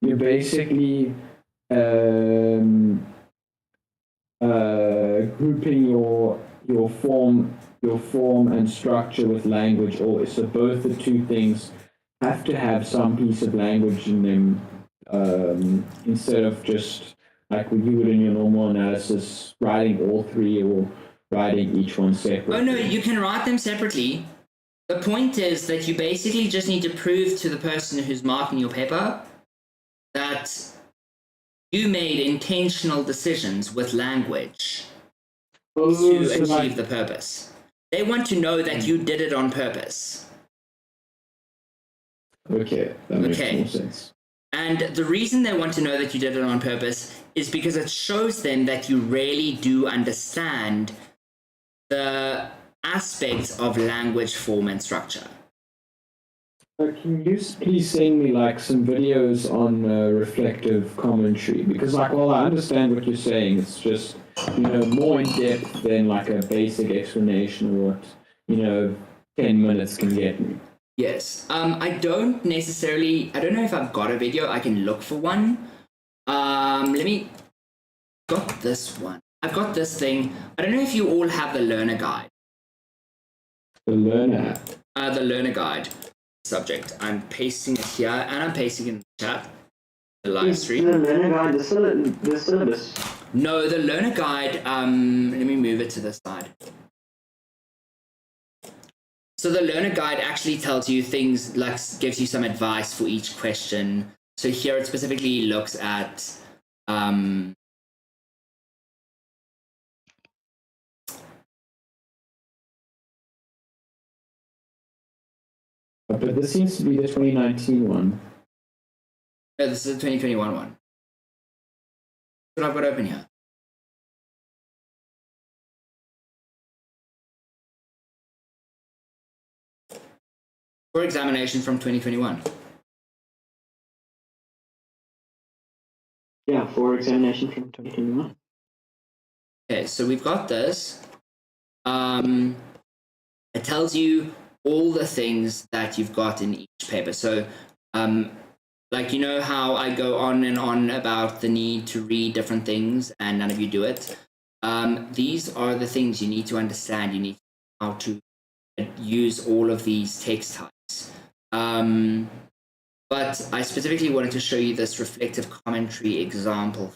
you're basically grouping your form and structure with language always. So both the two things have to have some piece of language in them, instead of just like you would in your normal analysis, writing all three or writing each one separately. Oh no, you can write them separately. The point is that you basically just need to prove to the person who's marking your paper that you made intentional decisions with language to achieve the purpose. They want to know that you did it on purpose. Okay, that makes more sense. And the reason they want to know that you did it on purpose is because it shows them that you really do understand the aspects of language, form, and structure. Can you please send me like some videos on reflective commentary? Because like, while I understand what you're saying, it's just, more in depth than like a basic explanation of what, 10 minutes can get me. Yes. I don't know if I've got a video. I can look for one. Got this one. I've got this thing. I don't know if you all have the learner guide. The learner guide subject. I'm pasting it here, and I'm pasting it in the chat. The live stream. The learner guide, the syllabus. No, the learner guide. Let me move it to the side. So the learner guide actually tells you things, like gives you some advice for each question. So here it specifically looks at but this seems to be the 2019 one. No, this is the 2021 one. What I've got open here. For examination from 2021. Yeah, for examination from 2021. Okay, so we've got this. It tells you all the things that you've got in each paper. So, like, how I go on and on about the need to read different things and none of you do it. These are the things you need to understand. You need to know how to use all of these text types. but I specifically wanted to show you this reflective commentary example.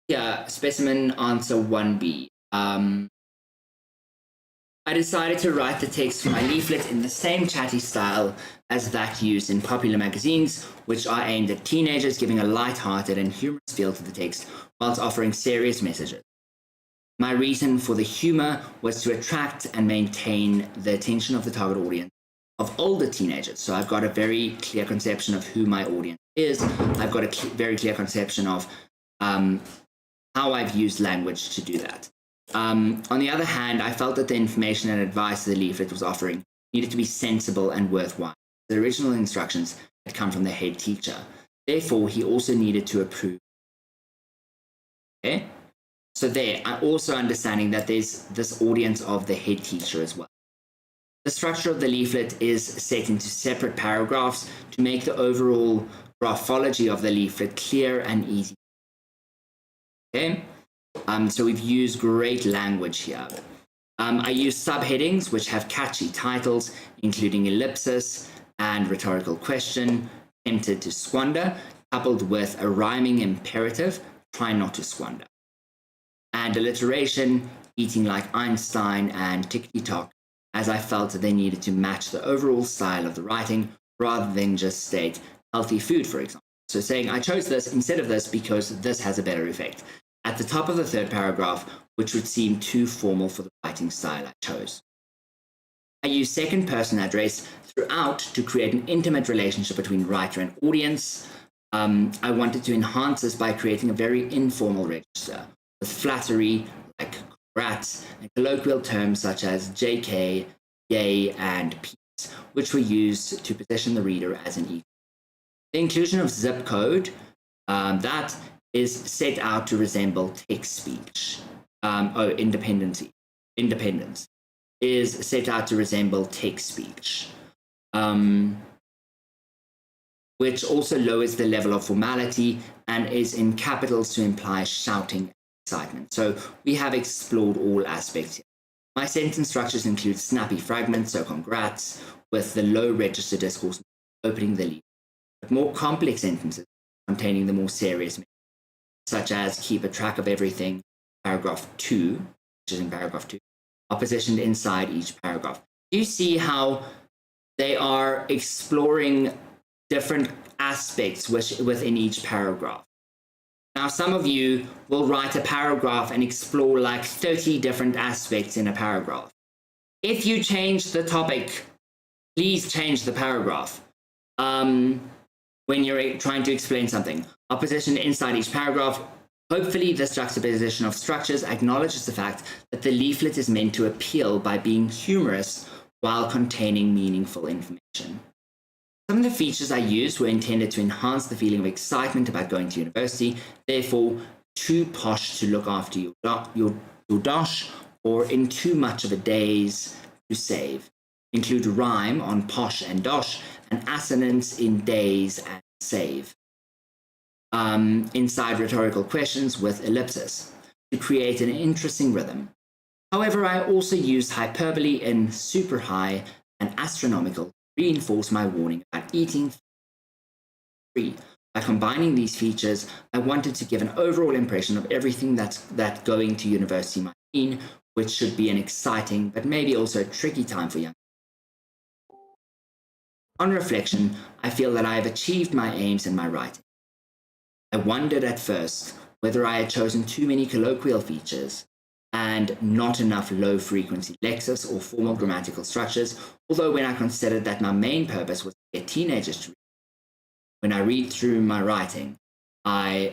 Yeah, specimen answer 1B. I decided to write the text for my leaflet in the same chatty style as that used in popular magazines, which are aimed at teenagers, giving a light-hearted and humorous feel to the text whilst offering serious messages. My reason for the humor was to attract and maintain the attention of the target audience of older teenagers. So I've got a very clear conception of who my audience is. I've got a very clear conception of how I've used language to do that. On the other hand, I felt that the information and advice the leaflet was offering needed to be sensible and worthwhile. The original instructions had come from the head teacher. Therefore, he also needed to approve. Okay? So there, I'm also understanding that there's this audience of the head teacher as well. The structure of the leaflet is set into separate paragraphs to make the overall graphology of the leaflet clear and easy. Okay? So we've used great language here. I use subheadings which have catchy titles, including ellipsis and rhetorical question, tempted to squander, coupled with a rhyming imperative, try not to squander. And alliteration, eating like Einstein and tickety-tock, as I felt that they needed to match the overall style of the writing rather than just state healthy food, for example. So saying I chose this instead of this because this has a better effect. At the top of the third paragraph, which would seem too formal for the writing style I chose. I use second person address throughout to create an intimate relationship between writer and audience. I wanted to enhance this by creating a very informal register with flattery like congrats and colloquial terms such as JK, yay, and peace, which were used to position the reader as an equal. The inclusion of zip code, that is set out to resemble text speech. Independence is set out to resemble text speech, which also lowers the level of formality and is in capitals to imply shouting and excitement. So we have explored all aspects here. My sentence structures include snappy fragments, so congrats, with the low register discourse opening the lead, but more complex sentences containing the more serious messages, such as keep a track of everything, paragraph 2, which is in paragraph 2, are positioned inside each paragraph. You see how they are exploring different aspects within each paragraph. Now, some of you will write a paragraph and explore like 30 different aspects in a paragraph. If you change the topic, please change the paragraph when you're trying to explain something. Are positioned inside each paragraph. Hopefully, this juxtaposition of structures acknowledges the fact that the leaflet is meant to appeal by being humorous while containing meaningful information. Some of the features I used were intended to enhance the feeling of excitement about going to university, therefore too posh to look after your dosh or in too much of a daze to save. Include rhyme on posh and dosh and assonance in daze and save. Inside rhetorical questions with ellipsis to create an interesting rhythm. However, I also used hyperbole in super high and astronomical to reinforce my warning about eating free. By combining these features, I wanted to give an overall impression of everything that going to university might mean, which should be an exciting but maybe also a tricky time for young people. On reflection, I feel that I have achieved my aims in my writing. I wondered at first whether I had chosen too many colloquial features and not enough low-frequency lexis or formal grammatical structures, although when I considered that my main purpose was to get teenagers to read. When I read through my writing, I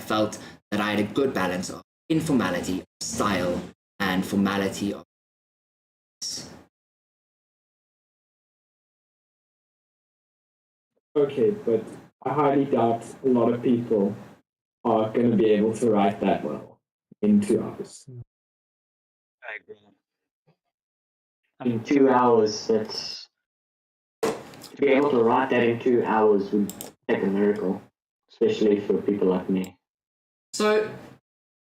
felt that I had a good balance of informality of style and formality of Okay, but I highly doubt a lot of people are going to be able to write that well in 2 hours. I agree. In 2 hours, that's to be able to write that in 2 hours would take a miracle, especially for people like me. So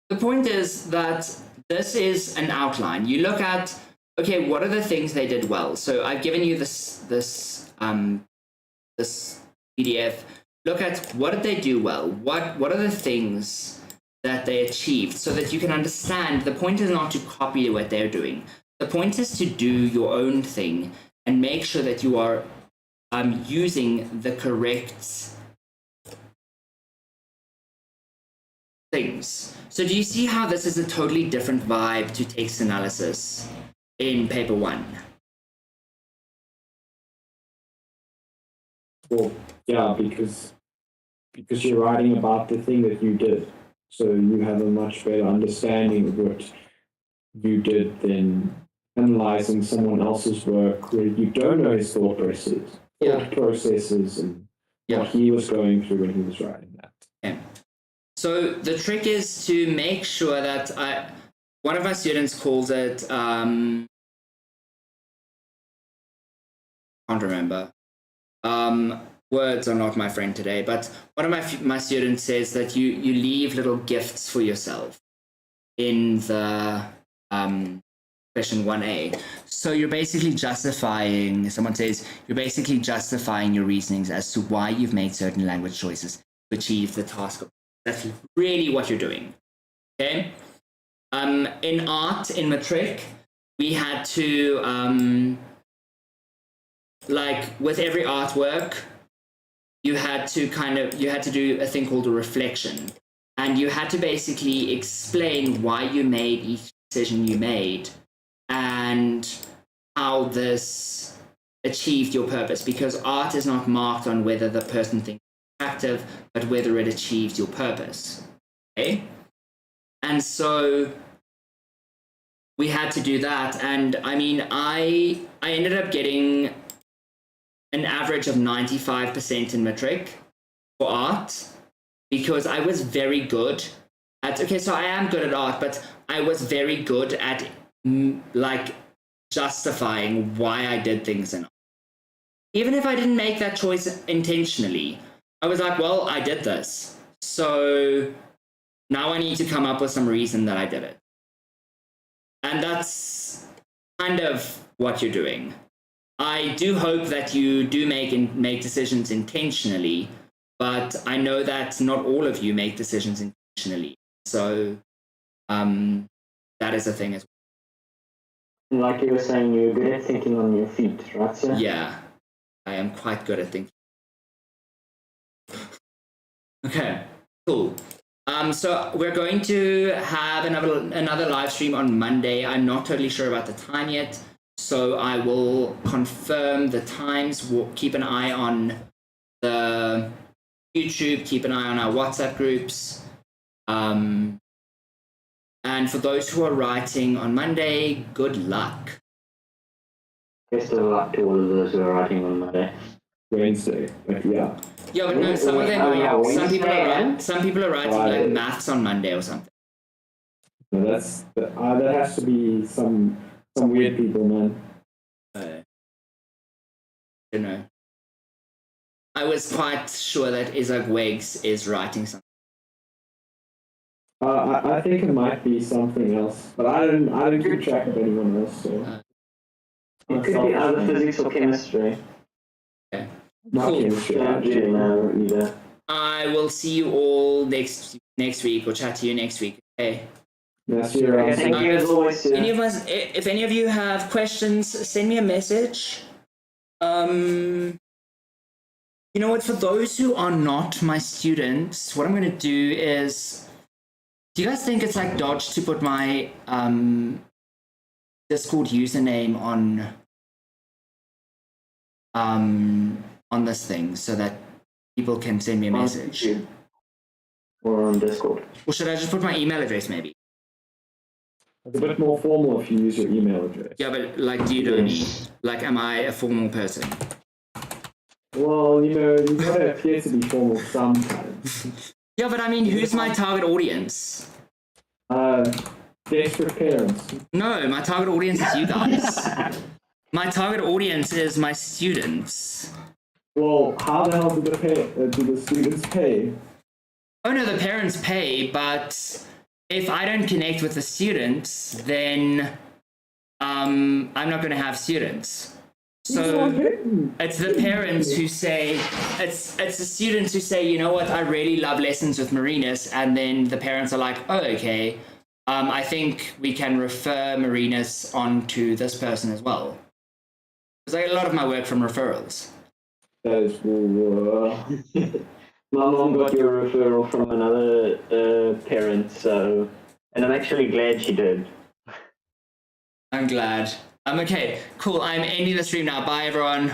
the point is that this is an outline. You look at, okay, what are the things they did well? So I've given you this PDF. Look at what did they do well? What are the things that they achieved, so that you can understand. The point is not to copy what they're doing. The point is to do your own thing and make sure that you are using the correct things. So do you see how this is a totally different vibe to text analysis in paper 1? Well, yeah, because you're writing about the thing that you did. So you have a much better understanding of what you did than analyzing someone else's work where you don't know his thought processes and what he was going through when he was writing that. Okay. So the trick is to make sure that one of my students calls it, can't remember. Words are not my friend today, but one of my students says that you leave little gifts for yourself in the question 1A. So you're basically justifying, someone says, you're basically justifying your reasonings as to why you've made certain language choices to achieve the task. That's really what you're doing, okay? In art, in matric, we had to, like with every artwork, you had to do a thing called a reflection, and you had to basically explain why you made each decision you made and how this achieved your purpose, because art is not marked on whether the person thinks it's attractive, but whether it achieves your purpose, okay? And so we had to do that, and I mean, I ended up getting an average of 95% in matric for art, because I was very good at, okay, so I am good at art, but I was very good at like justifying why I did things in art. Even if I didn't make that choice intentionally, I was like, well, I did this, so now I need to come up with some reason that I did it. And that's kind of what you're doing. I do hope that you do make decisions intentionally, but I know that not all of you make decisions intentionally. So that is a thing as well. Like you were saying, you're good at thinking on your feet, right, sir? Yeah, I am quite good at thinking. Okay, cool. So we're going to have another live stream on Monday. I'm not totally sure about the time yet, so I will confirm the times. We'll keep an eye on the YouTube, keep an eye on our WhatsApp groups. And for those who are writing on Monday, good luck. Best of luck to all of those who are writing on Monday. Wednesday, but yeah. Yeah, but no, some of them are. Some people are writing like maths on Monday or something. No, that has to be some weird people, man. I don't know. I was quite sure that Isaac Weggs is writing something. I think it might be something else, but I didn't keep track of anyone else. So it could be either physics or chemistry. Okay. Not Cool. chemistry. Don't really know either. I will see you all next week, or chat to you next week. Okay. Yes, you're Okay, thank you as always. If any of you have questions, send me a message. You know what? For those who are not my students, what I'm going to do is, do you guys think it's like dodge to put my Discord username on this thing so that people can send me a message? Or on Discord. Or should I just put my email address maybe? It's a bit more formal if you use your email address. Yeah, but like, do you know me? Like, am I a formal person? Well, you gotta appear to be formal sometimes. Yeah, but I mean, who's my target audience? Desperate parents. No, my target audience is you guys. My target audience is my students. Well, how the hell do the students pay? Oh no, the parents pay, but if I don't connect with the students, then I'm not going to have students. So it's the parents who say, it's the students who say, you know what, I really love lessons with Marinus, and then the parents are like, oh, okay, I think we can refer Marinus on to this person as well. Because I get a lot of my work from referrals. That is my mom got your referral from another parent, so, and I'm actually glad she did. I'm glad. Okay, cool. I'm ending the stream now. Bye, everyone.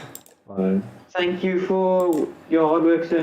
Thank you for your hard work, sir.